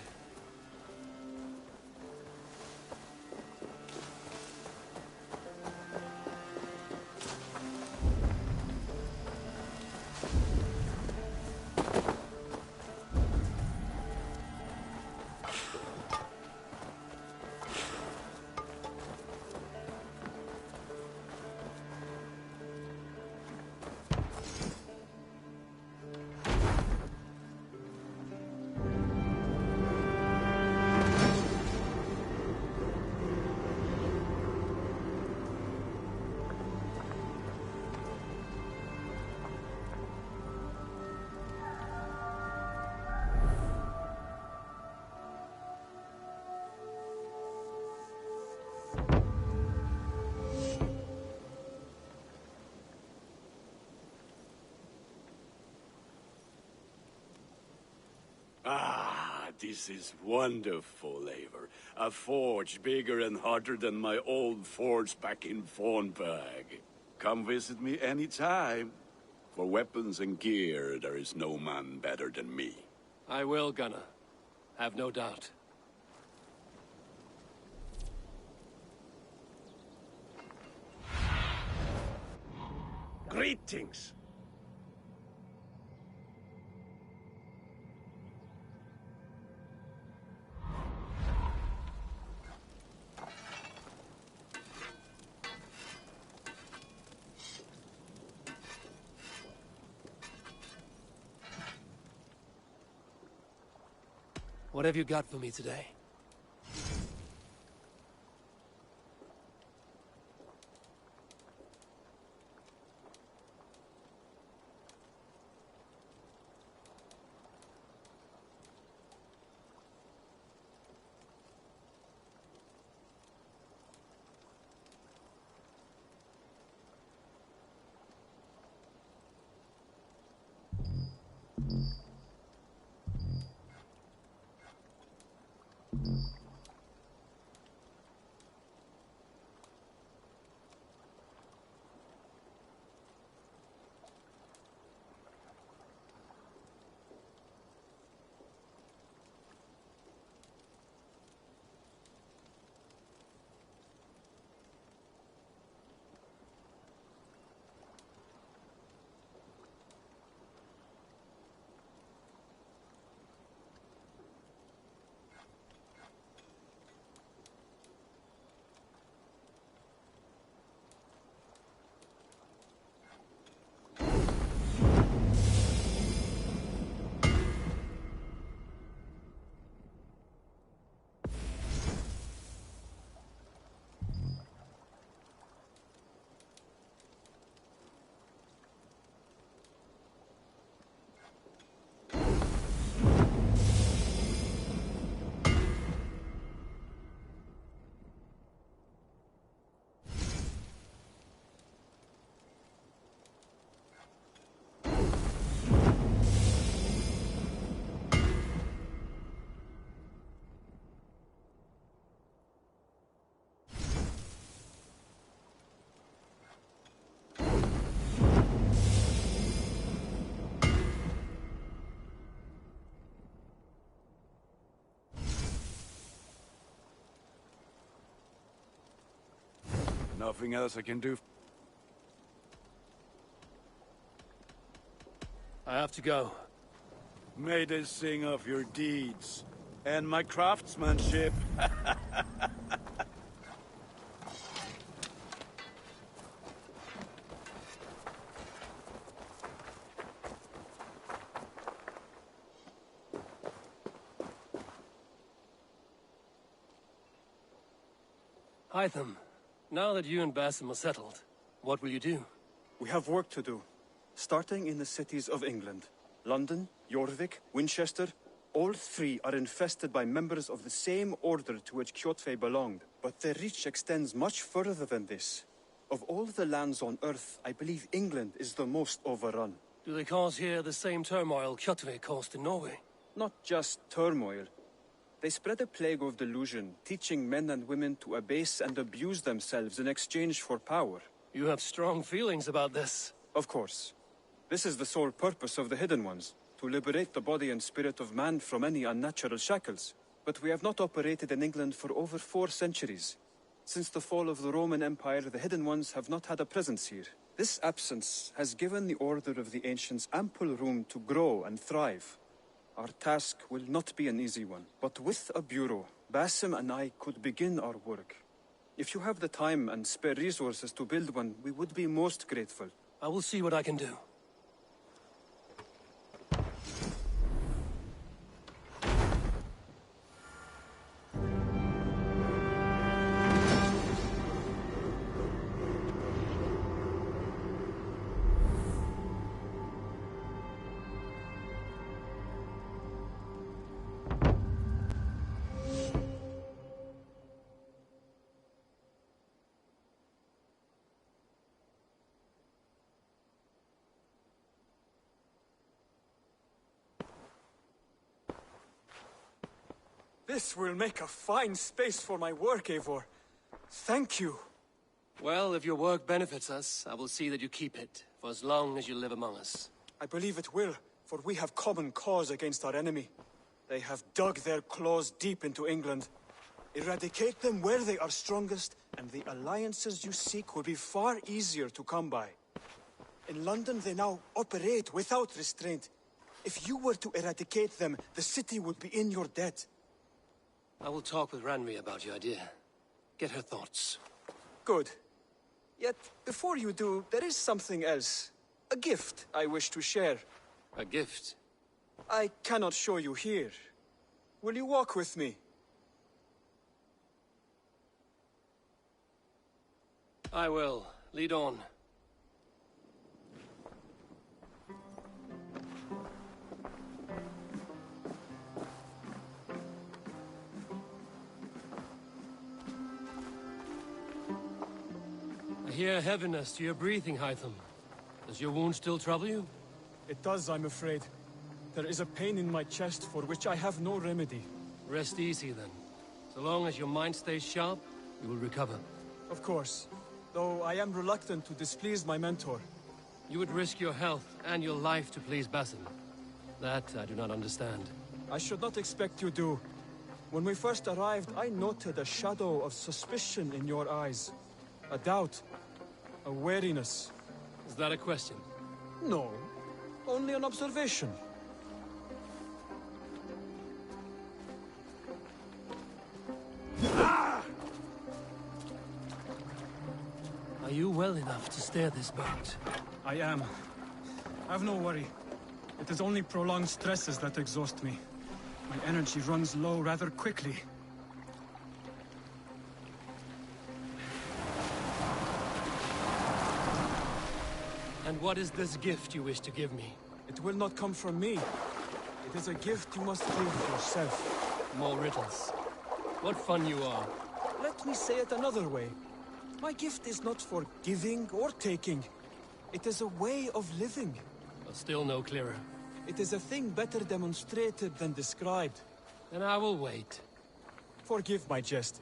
N: Ah, this is wonderful, Eivor. A forge bigger and hotter than my old forge back in Fornburg. Come visit me anytime. For weapons and gear, there is no man better than me.
E: I will, Gunnar. Have no doubt.
H: Greetings.
E: What have you got for me today?
N: Nothing else I can do.
E: I have to go.
N: May they sing of your deeds and my craftsmanship.
E: Hytham, now that you and Basim are settled, what will you do?
P: We have work to do, starting in the cities of England. London, Jorvik, Winchester, all three are infested by members of the same order to which Kjotve belonged, but their reach extends much further than this. Of all the lands on Earth, I believe England is the most overrun.
E: Do they cause here the same turmoil Kjotve caused in Norway?
P: Not just turmoil. They spread a plague of delusion, teaching men and women to abase and abuse themselves in exchange for power.
E: You have strong feelings about this.
P: Of course. This is the sole purpose of the Hidden Ones, to liberate the body and spirit of man from any unnatural shackles. But we have not operated in England for over 4 centuries. Since the fall of the Roman Empire, the Hidden Ones have not had a presence here. This absence has given the Order of the Ancients ample room to grow and thrive. Our task will not be an easy one, but with a bureau, Basim and I could begin our work. If you have the time and spare resources to build one, we would be most grateful.
E: I will see what I can do.
P: This will make a fine space for my work, Eivor. Thank you.
E: Well, if your work benefits us, I will see that you keep it, for as long as you live among us.
P: I believe it will, for we have common cause against our enemy. They have dug their claws deep into England. Eradicate them where they are strongest, and the alliances you seek will be far easier to come by. In London, they now operate without restraint. If you were to eradicate them, the city would be in your debt.
E: I will talk with Ranri about your idea. Get her thoughts.
P: Good. Yet, before you do, there is something else. A gift I wish to share.
E: A gift?
P: I cannot show you here. Will you walk with me?
E: I will. Lead on. I hear heaviness to your breathing, Hytham. Does your wound still trouble you?
P: It does, I'm afraid. There is a pain in my chest for which I have no remedy.
E: Rest easy, then. So long as your mind stays sharp, you will recover.
P: Of course. Though I am reluctant to displease my mentor.
E: You would risk your health and your life to please Basim. That I do not understand.
P: I should not expect you do. When we first arrived, I noted a shadow of suspicion in your eyes. A doubt. A wariness.
E: Is that a question?
P: No. Only an observation.
E: Are you well enough to steer this boat?
P: I am. Have no worry. It is only prolonged stresses that exhaust me. My energy runs low rather quickly.
E: And what is this gift you wish to give me?
P: It will not come from me. It is a gift you must give yourself.
E: More riddles. What fun you are.
P: Let me say it another way. My gift is not for giving or taking. It is a way of living.
E: But still no clearer.
P: It is a thing better demonstrated than described.
E: Then I will wait.
P: Forgive my jest.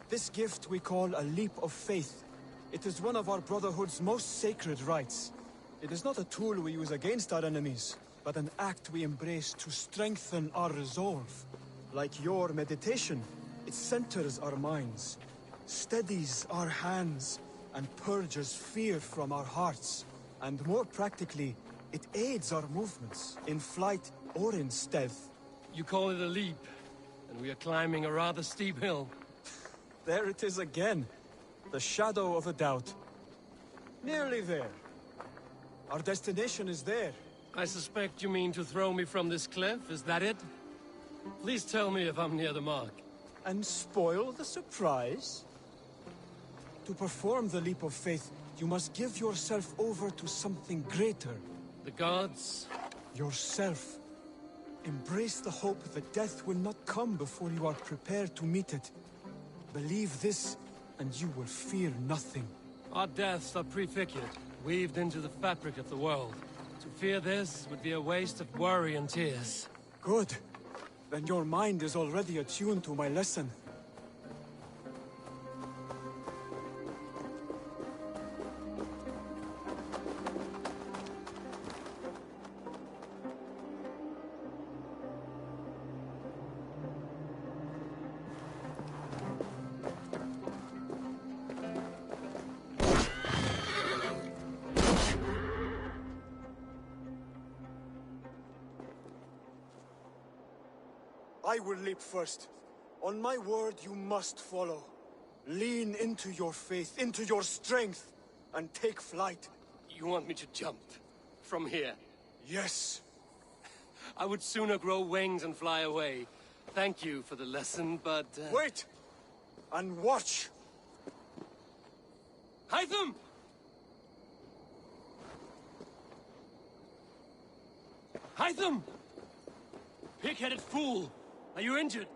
P: This gift we call a leap of faith. It is one of our Brotherhood's most sacred rites. It is not a tool we use against our enemies, but an act we embrace to strengthen our resolve. Like your meditation, it centers our minds, steadies our hands, and purges fear from our hearts. And more practically, it aids our movements, in flight or in stealth.
E: You call it a leap, and we are climbing a rather steep hill.
P: There it is again. The shadow of a doubt. Nearly there. Our destination is there.
E: I suspect you mean to throw me from this cliff, is that it? Please tell me if I'm near the mark.
P: And spoil the surprise? To perform the leap of faith, you must give yourself over to something greater.
E: The gods?
P: Yourself. Embrace the hope that death will not come before you are prepared to meet it. Believe this, and you will fear nothing.
E: Our deaths are prefigured, weaved into the fabric of the world. To fear this would be a waste of worry and tears.
P: Good. Then your mind is already attuned to my lesson. I will leap first. On my word, you must follow. Lean into your faith, into your strength, and take flight.
E: You want me to jump? From here?
P: Yes.
E: I would sooner grow wings and fly away. Thank you for the lesson, but...
P: Wait! And watch!
E: Hytham! Hytham! Pig-headed fool! Are you injured?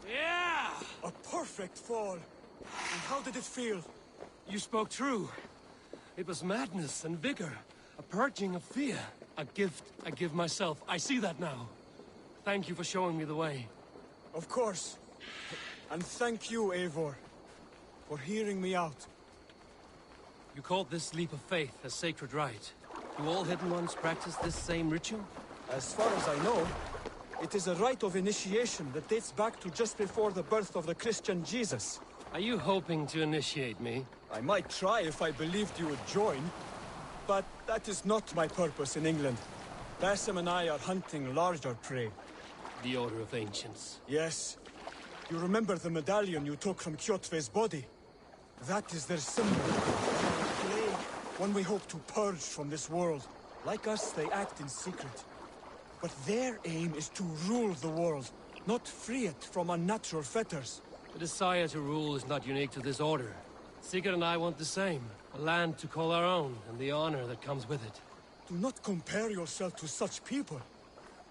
E: Yeah!
P: A perfect fall. And how did it feel?
E: You spoke true. It was madness and vigor. A purging of fear. A gift I give myself. I see that now. Thank you for showing me the way.
P: Of course. And thank you, Eivor, for hearing me out.
E: You called this leap of faith a sacred rite. Do all Hidden Ones practice this same ritual?
P: As far as I know, it is a rite of initiation that dates back to just before the birth of the Christian Jesus.
E: Are you hoping to initiate me?
P: I might try if I believed you would join. But that is not my purpose in England. Basim and I are hunting larger prey.
E: The Order of Ancients.
P: Yes. You remember the medallion you took from Kjotve's body? That is their symbol. Plague
Q: one we hope to purge from this world. Like us, they act in secret. But their aim is to rule the world, not free it from unnatural fetters.
E: The desire to rule is not unique to this order. Sigurd and I want the same. A land to call our own, and the honor that comes with it.
Q: Do not compare yourself to such people.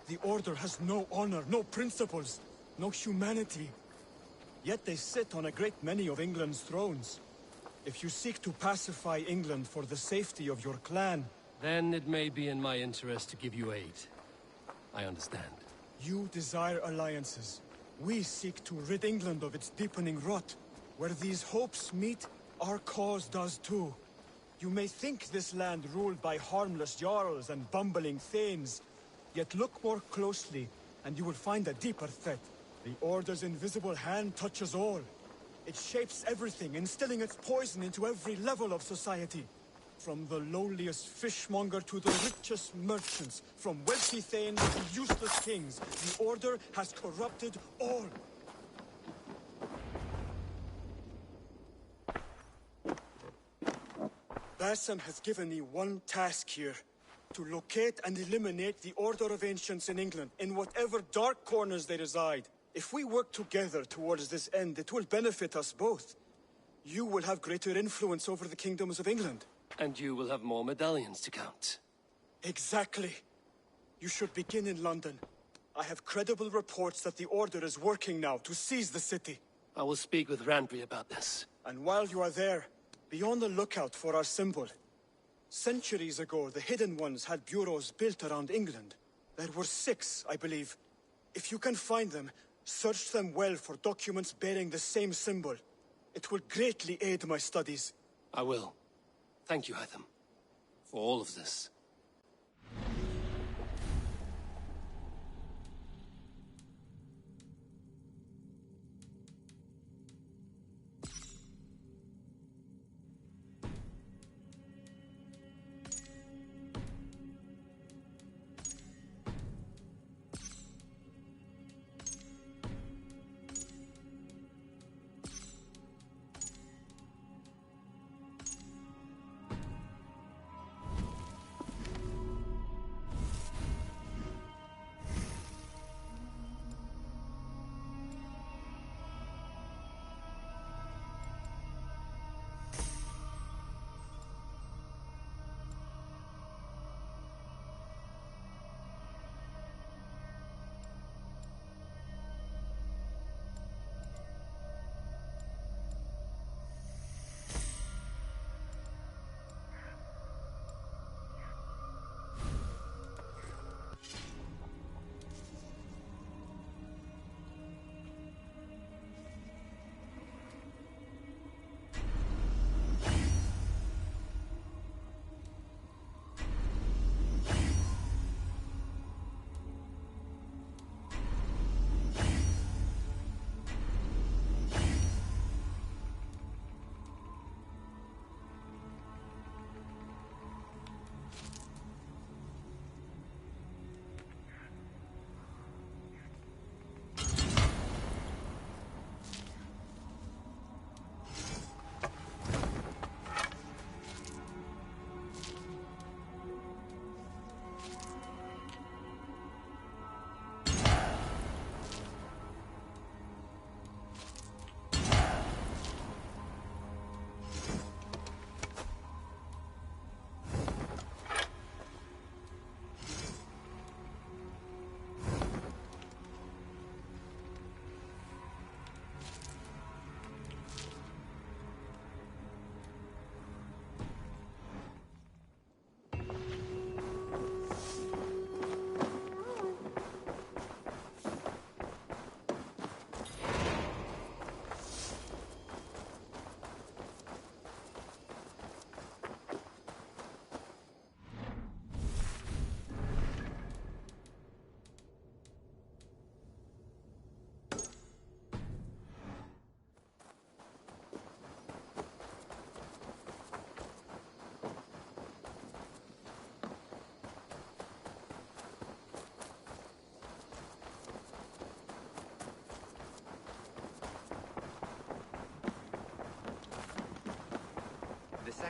Q: The Order has no honor, no principles, no humanity. Yet they sit on a great many of England's thrones. If you seek to pacify England for the safety of your clan...
E: Then it may be in my interest to give you aid. I understand.
Q: You desire alliances. We seek to rid England of its deepening rot. Where these hopes meet, our cause does too. You may think this land ruled by harmless jarls and bumbling thanes. Yet look more closely, and you will find a deeper threat. The Order's invisible hand touches all. It shapes everything, instilling its poison into every level of society. From the lowliest fishmonger to the richest merchants, from wealthy thanes to useless kings, the Order has corrupted all. Bassam has given me one task here. To locate and eliminate the Order of Ancients in England, in whatever dark corners they reside. If we work together towards this end, it will benefit us both. You will have greater influence over the kingdoms of England.
E: And you will have more medallions to count.
Q: Exactly. You should begin in London. I have credible reports that the Order is working now to seize the city.
E: I will speak with Randbury about this.
Q: And while you are there, be on the lookout for our symbol. Centuries ago, the Hidden Ones had bureaus built around England. There were 6, I believe. If you can find them, search them well for documents bearing the same symbol. It will greatly aid my studies.
E: I will. Thank you, Hytham, for all of this.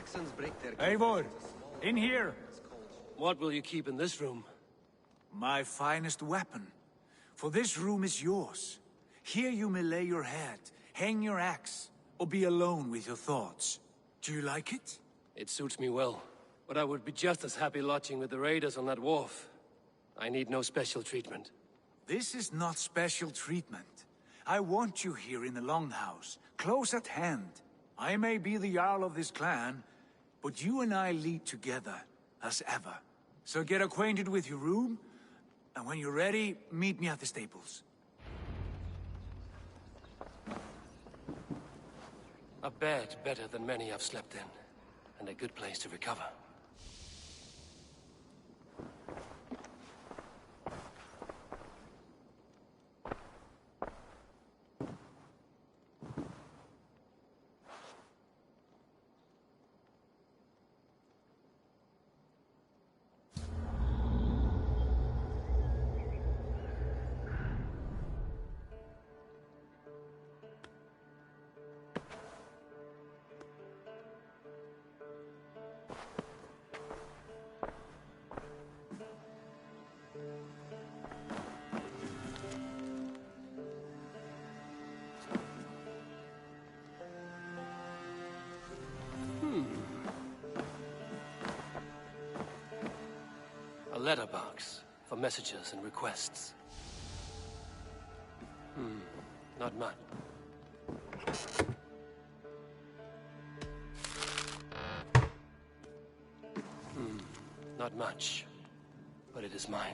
R: Saxons break their...
G: Eivor, in here!
E: What will you keep in this room?
G: My finest weapon. For this room is yours. Here you may lay your head, hang your axe, or be alone with your thoughts. Do you like it?
E: It suits me well, but I would be just as happy lodging with the raiders on that wharf. I need no special treatment.
G: This is not special treatment. I want you here in the Longhouse, close at hand. I may be the Jarl of this clan, but you and I lead together, as ever. So get acquainted with your room, and when you're ready, meet me at the stables.
E: A bed better than many I've slept in, and a good place to recover. A letterbox for messages and requests. Not much. Not much, but it is mine.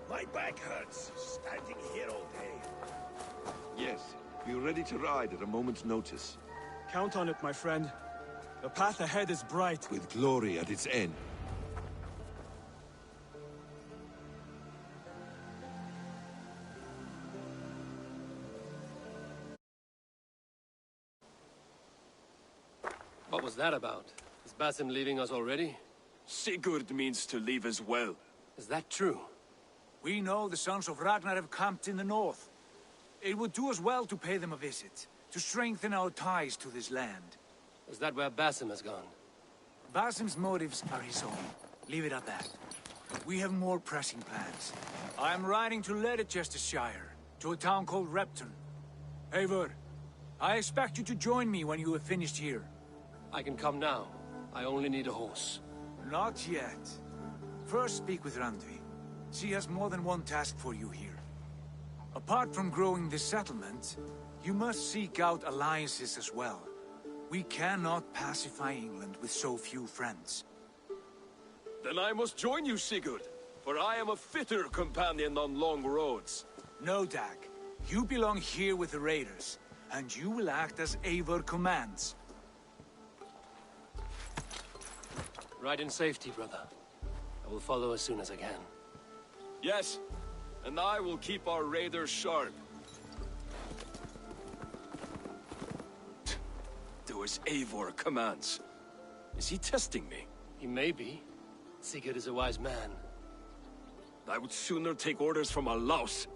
N: My back hurts, standing here all day.
A: Yes, be ready to ride at a moment's notice.
Q: Count on it, my friend. The path ahead is bright.
A: With glory at its end.
E: What was that about? Is Basim leaving us already?
N: Sigurd means to leave as well.
E: Is that true?
G: We know the sons of Ragnar have camped in the north. It would do us well to pay them a visit, to strengthen our ties to this land.
E: Is that where Basim has gone?
G: Basim's motives are his own. Leave it at that. We have more pressing plans. I am riding to Leicestershire, to a town called Repton. Eivor, I expect you to join me when you have finished here.
E: I can come now. I only need a horse.
G: Not yet. First speak with Randvi. She has more than one task for you here. Apart from growing this settlement, you must seek out alliances as well. We cannot pacify England with so few friends.
N: Then I must join you, Sigurd, for I am a fitter companion on long roads.
G: No, Dag. You belong here with the raiders, and you will act as Eivor commands.
E: Ride in safety, brother. I will follow as soon as I can.
N: Yes, and I will keep our raiders sharp. Do as Eivor commands. Is he testing me?
E: He may be. Sigurd is a wise man.
N: I would sooner take orders from a louse.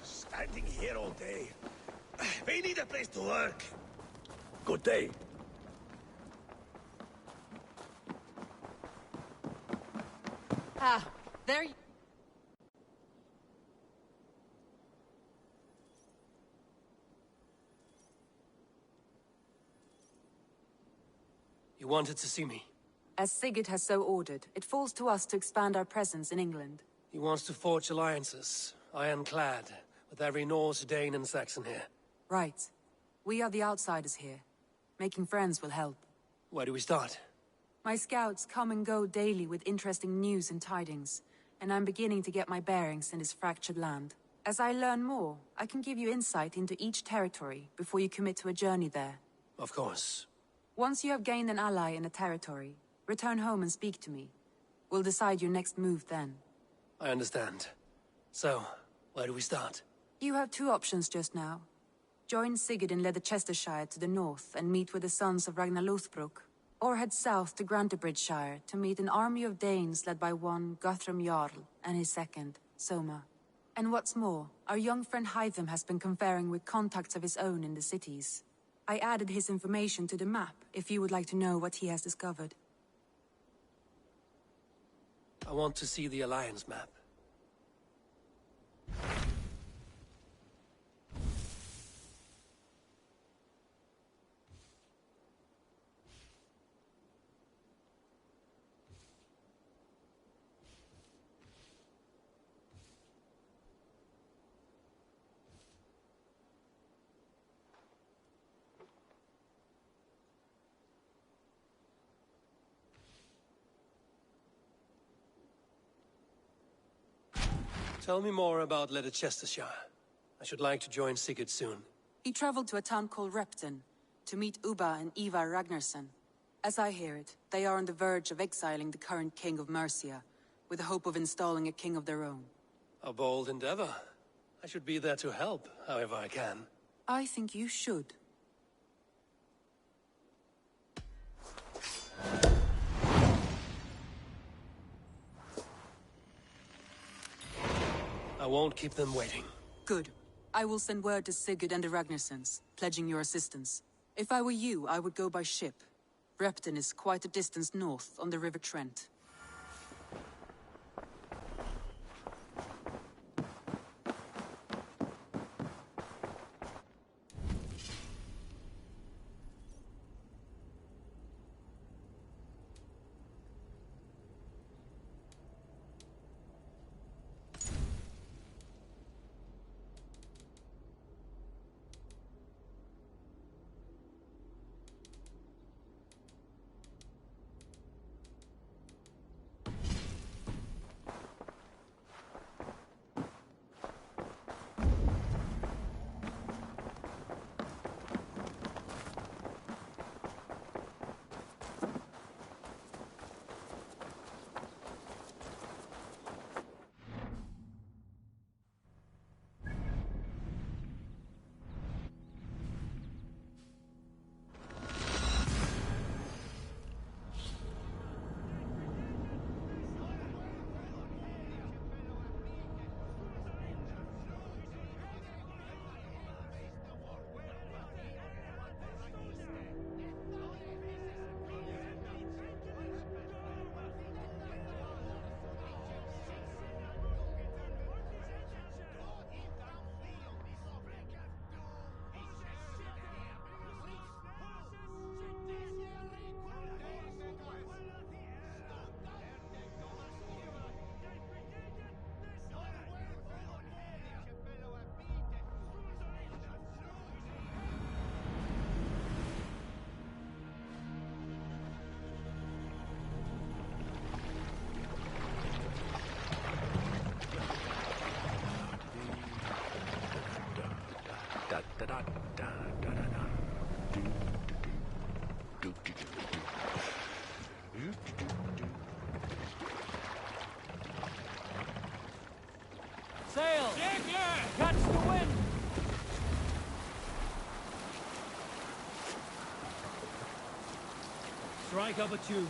N: Standing here all day. We need a place to work. Good day.
K: Ah, there you...
E: You wanted to see me?
K: As Sigurd has so ordered, it falls to us to expand our presence in England.
E: He wants to forge alliances, ironclad, with every Norse, Dane, and Saxon here.
K: Right. We are the outsiders here. Making friends will help.
E: Where do we start?
K: My scouts come and go daily with interesting news and tidings, and I'm beginning to get my bearings in this fractured land. As I learn more, I can give you insight into each territory before you commit to a journey there.
E: Of course.
K: Once you have gained an ally in a territory, return home and speak to me. We'll decide your next move then.
E: I understand. So, where do we start?
K: You have two options just now. Join Sigurd in Leicestershire to the north and meet with the sons of Ragnar Lothbrok, or head south to Grantebridgeshire to meet an army of Danes led by one Guthrum Jarl and his second, Soma. And what's more, our young friend Hytham has been conferring with contacts of his own in the cities. I added his information to the map, if you would like to know what he has discovered.
E: I want to see the Alliance map. Tell me more about Leicestershire. I should like to join Sigurd soon.
K: He traveled to a town called Repton to meet Ubba and Ivar Ragnarsson. As I hear it, they are on the verge of exiling the current king of Mercia, with the hope of installing a king of their own.
E: A bold endeavor. I should be there to help, however I can.
K: I think you should.
E: I won't keep them waiting.
K: Good. I will send word to Sigurd and the Ragnarssons, pledging your assistance. If I were you, I would go by ship. Repton is quite a distance north on the River Trent.
H: Sail! Catch the wind! Strike up a tune.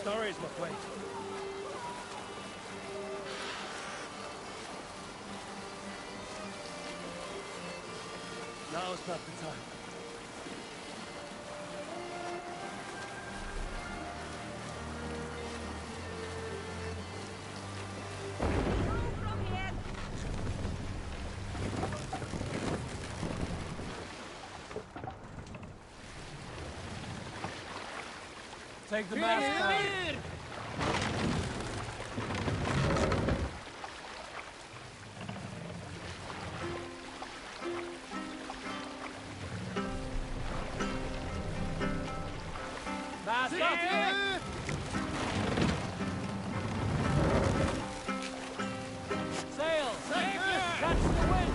E: stories, McQuaid. Now's not the time. Take the mask down. Mask up! Sail! Catch the wind!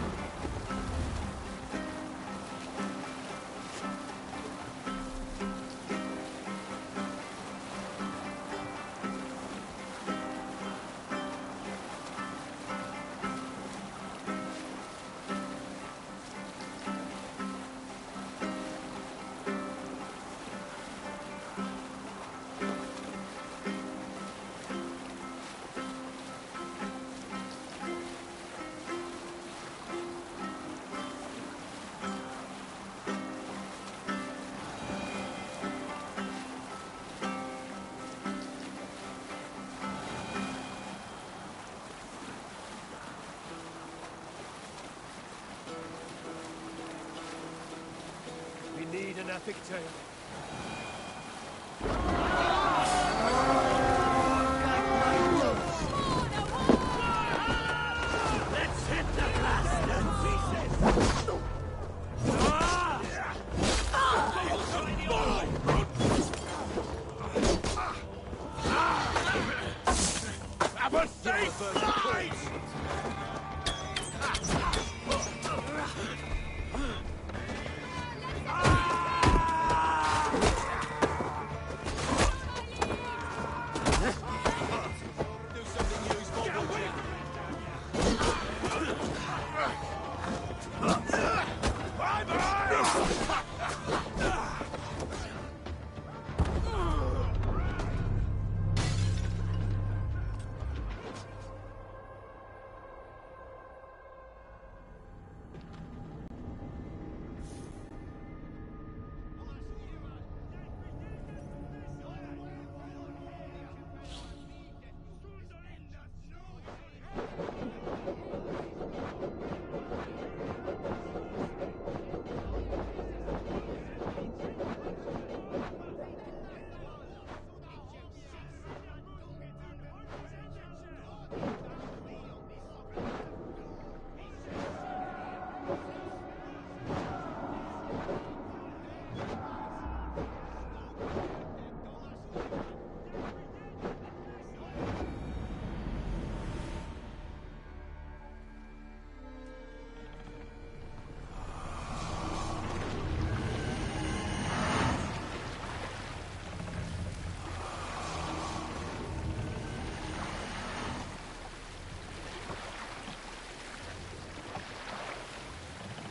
E: We need an epic tale. Let's hit the bastard pieces! Have a safe flight!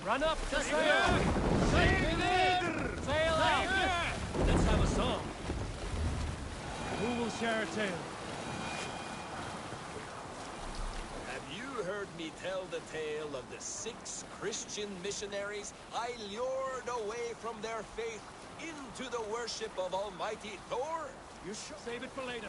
E: Run up to sail! Sail out! Let's have a song. Who will share a tale?
F: Have you heard me tell the tale of the 6 Christian missionaries I lured away from their faith into the worship of Almighty Thor?
E: You should save it for later.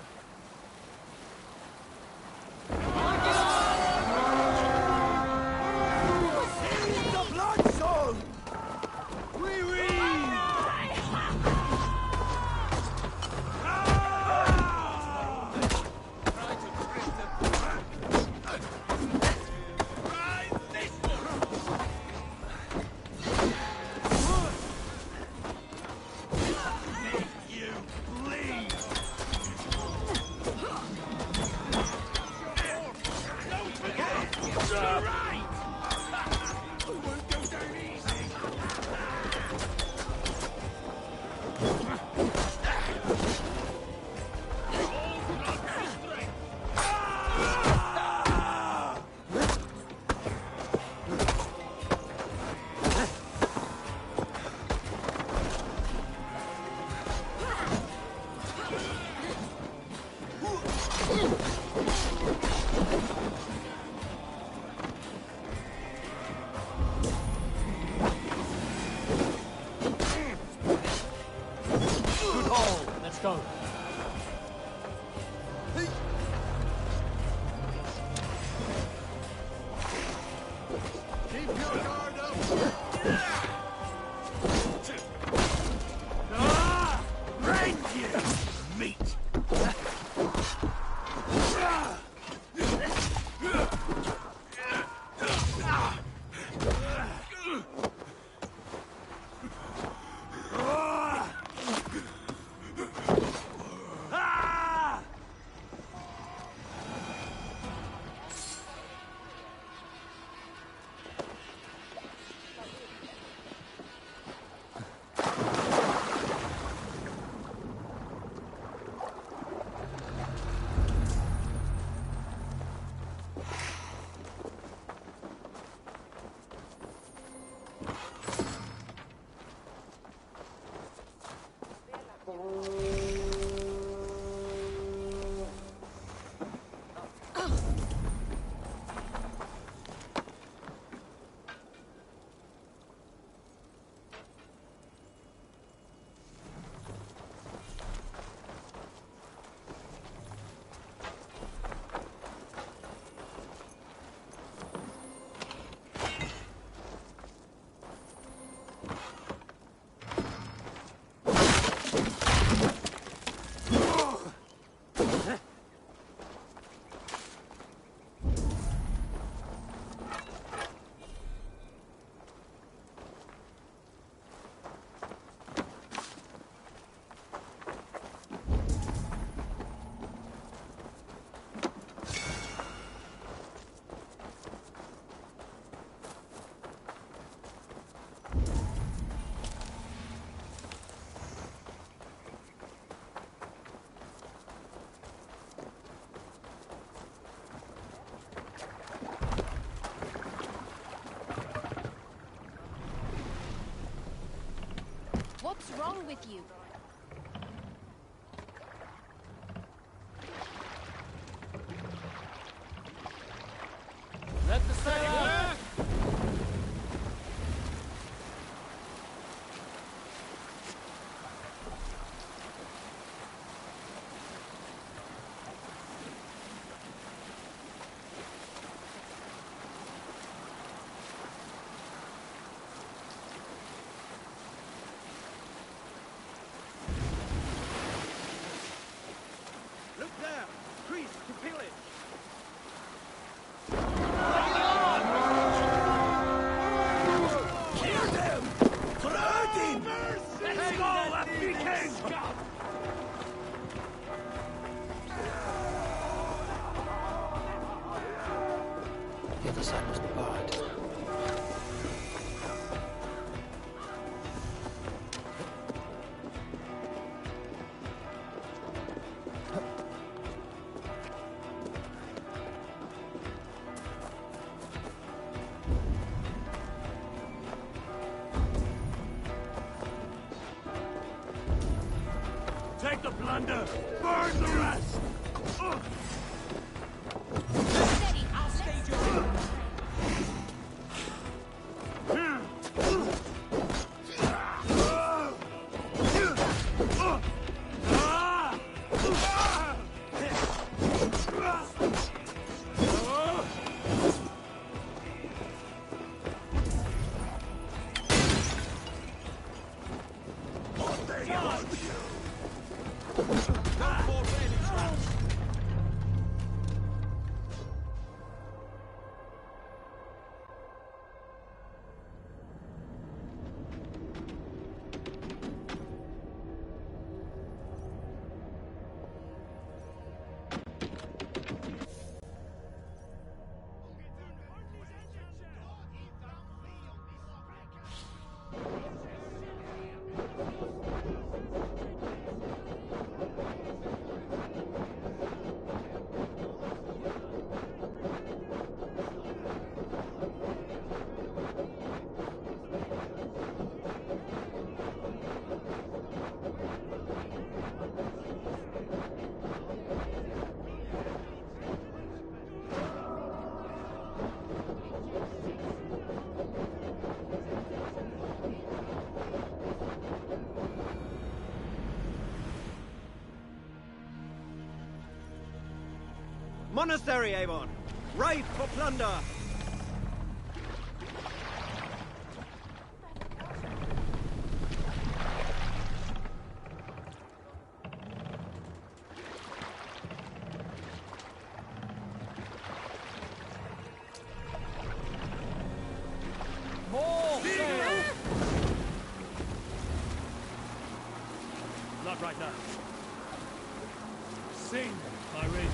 F: You bleed!
E: go.
N: Keep your guard up!
H: Reindeer meat!
M: What's wrong with you?
E: Let the sail!
H: Look there! Priest to pillage! Kill them! Odin! Let's go, Africans!
J: The other side must be barred.
H: Take the plunder! Burn the rest!
M: Steady, I'll stage your
R: monastery, Avon! Ripe for plunder!
E: More sail! Not right now. Sing, my raven.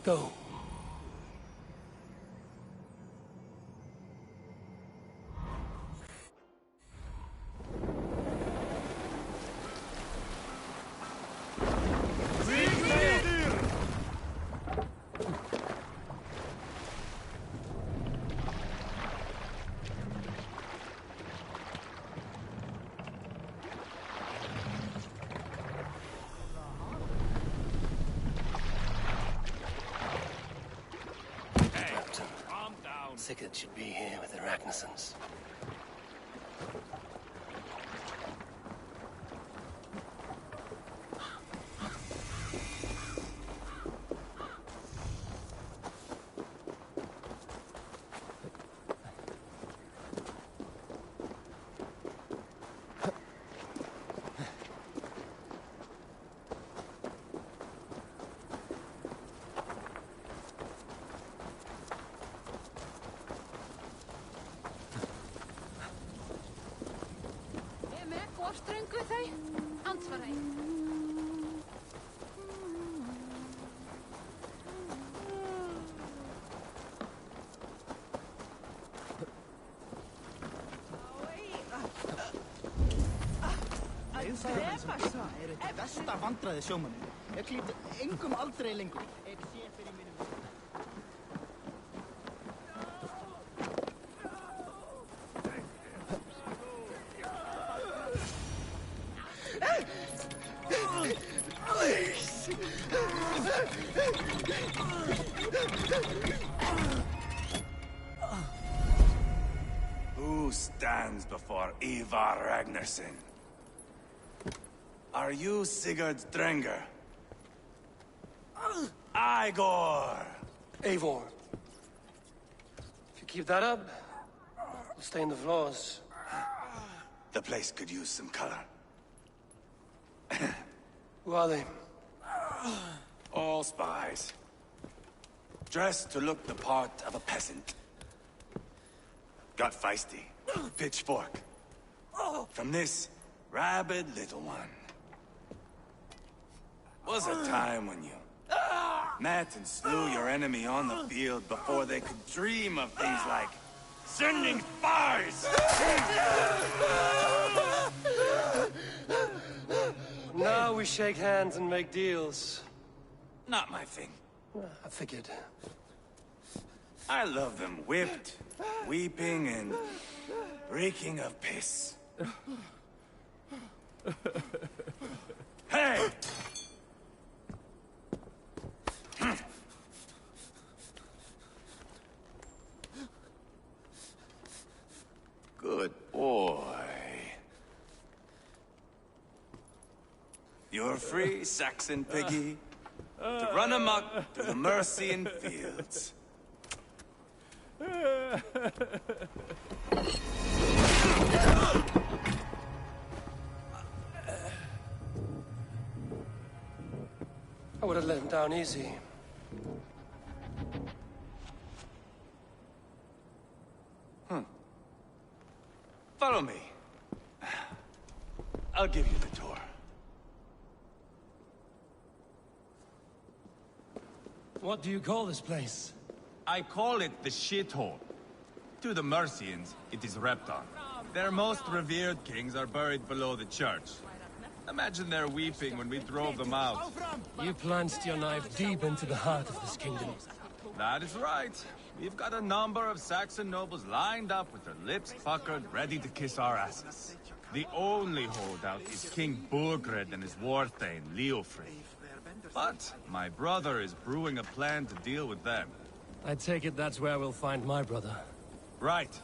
E: Go.
S: Sigurd should be here with the Ragnarsons.
L: Drepast það þetta besta vandræði sjómanni. Ég klíti engum aldrei lengur. Ef sé fyrir mínum...
N: Who stands before Ivar Ragnarsson? Are you Sigurd's Drenger? Igor!
S: Eivor. If you keep that up, we'll stain the floors.
N: The place could use some color.
S: Who are they?
N: All spies. Dressed to look the part of a peasant. Got feisty. Pitchfork. From this rabid little one. Was a time when you met and slew your enemy on the field before they could dream of things like sending spies!
S: Now we shake hands and make deals.
N: Not my thing.
S: I figured.
N: I love them whipped, weeping, and reeking of piss. Hey! Good boy. You're free, Saxon piggy, to run amok through the Mercian fields.
S: I would have let him down easy.
N: Follow me. I'll give you the tour.
E: What do you call this place?
F: I call it the shithole. To the Mercians, it is Repton. Their most revered kings are buried below the church. Imagine their weeping when we drove them out.
E: You plunged your knife deep into the heart of this kingdom.
F: That is right. We've got a number of Saxon nobles lined up with their lips puckered, ready to kiss our asses. The only holdout is King Burgred and his war-thane, Leofric. But my brother is brewing a plan to deal with them.
E: I take it that's where we'll find my brother.
F: Right.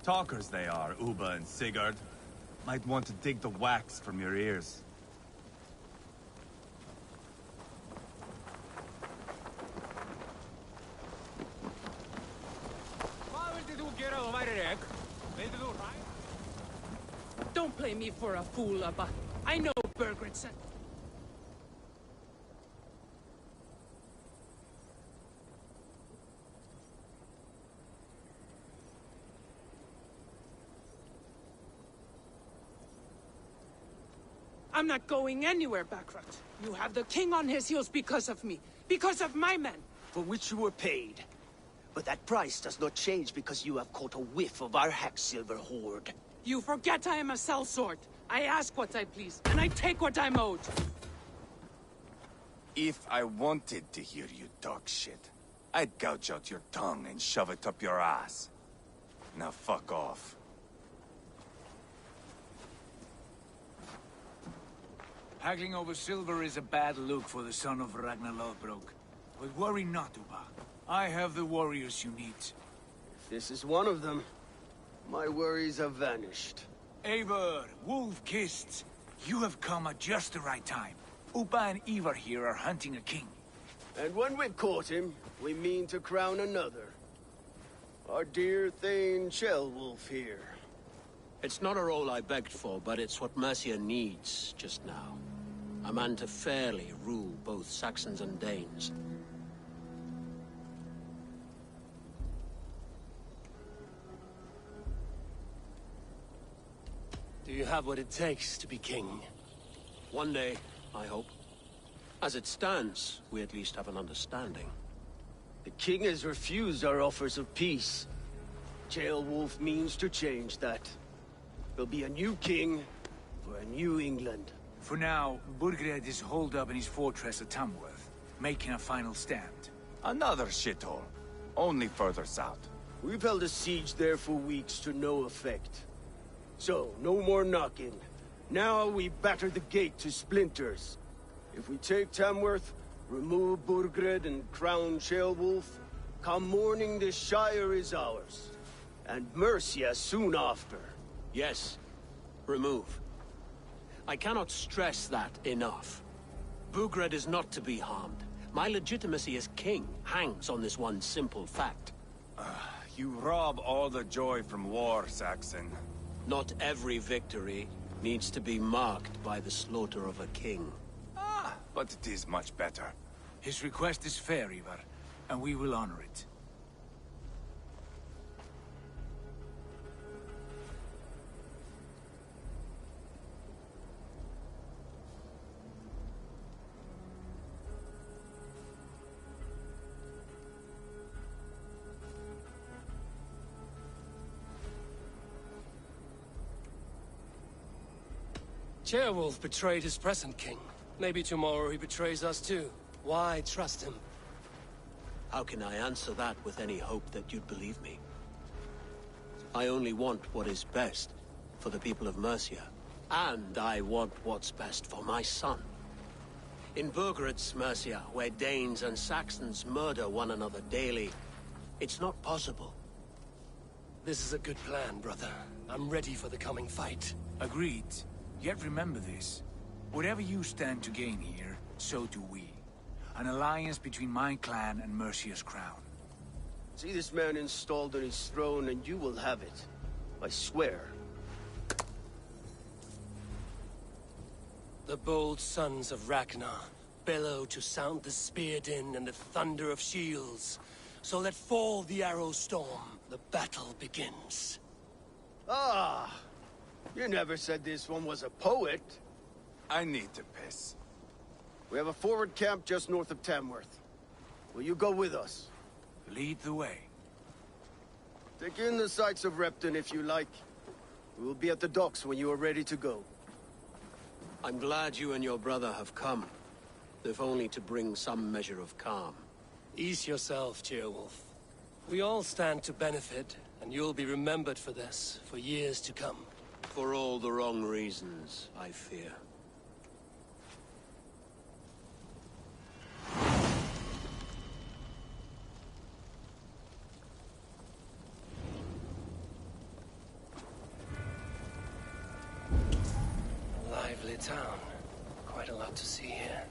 F: Talkers they are, Uba and Sigurd. Might want to dig the wax from your ears.
T: Don't play me for a fool, Abba. I know Burgred said... I'm not going anywhere, Backrot. You have the king on his heels because of me. Because of my men.
U: For which you were paid. But that price does not change because you have caught a whiff of our Hacksilver hoard.
T: You forget I am a sellsword. I ask what I please, and I take what I'm owed.
F: If I wanted to hear you talk shit, I'd gouge out your tongue and shove it up your ass. Now fuck off.
G: Haggling over silver is a bad look for the son of Ragnar Lothbrok. But worry not, Uba. I have the warriors you need.
U: If this is one of them, my worries have vanished.
G: Eivor, Wolf-Kissed, you have come at just the right time. Uba and Ivar here are hunting a king.
U: And when we've caught him, we mean to crown another. Our dear Thane Ceolwulf here.
V: It's not a role I begged for, but it's what Mercia needs just now. A man to fairly rule both Saxons and Danes.
E: Do you have what it takes to be king?
V: One day, I hope. As it stands, we at least have an understanding.
U: The king has refused our offers of peace. Ceolwulf means to change that. There'll be a new king for a new England.
G: For now, Burgred is holed up in his fortress at Tamworth, making a final stand.
F: Another shithole. Only further south.
U: We've held a siege there for weeks to no effect. So, no more knocking. Now we batter the gate to splinters. If we take Tamworth, remove Burgred and crown Ceolwulf, come morning the Shire is ours. And Mercia soon after.
V: Yes, remove. I cannot stress that enough. Burgred is not to be harmed. My legitimacy as king hangs on this one simple fact.
F: You rob all the joy from war, Saxon.
V: Not every victory needs to be marked by the slaughter of a king.
F: But it is much better.
G: His request is fair, Ivar, and we will honor it.
E: Ceolwulf betrayed his present king. Maybe tomorrow he betrays us too. Why trust him?
V: How can I answer that with any hope that you'd believe me? I only want what is best for the people of Mercia. And I want what's best for my son. In Burgred's Mercia, where Danes and Saxons murder one another daily, it's not possible.
E: This is a good plan, brother. I'm ready for the coming fight.
G: Agreed. Yet remember this. Whatever you stand to gain here, so do we. An alliance between my clan and Mercia's crown.
U: See this man installed on his throne and you will have it. I swear.
E: The bold sons of Ragnar bellow to sound the spear din and the thunder of shields. So let fall the arrow storm. The battle begins.
U: Ah! You never said this one was a poet.
B: I need to piss.
U: We have a forward camp just north of Tamworth. Will you go with us?
G: Lead the way.
U: Take in the sights of Repton if you like. We will be at the docks when you are ready to go.
V: I'm glad you and your brother have come, if only to bring some measure of calm.
E: Ease yourself, Ceolwulf. We all stand to benefit, and you'll be remembered for this, for years to come.
V: For all the wrong reasons, I fear.
E: A lively town. Quite a lot to see here.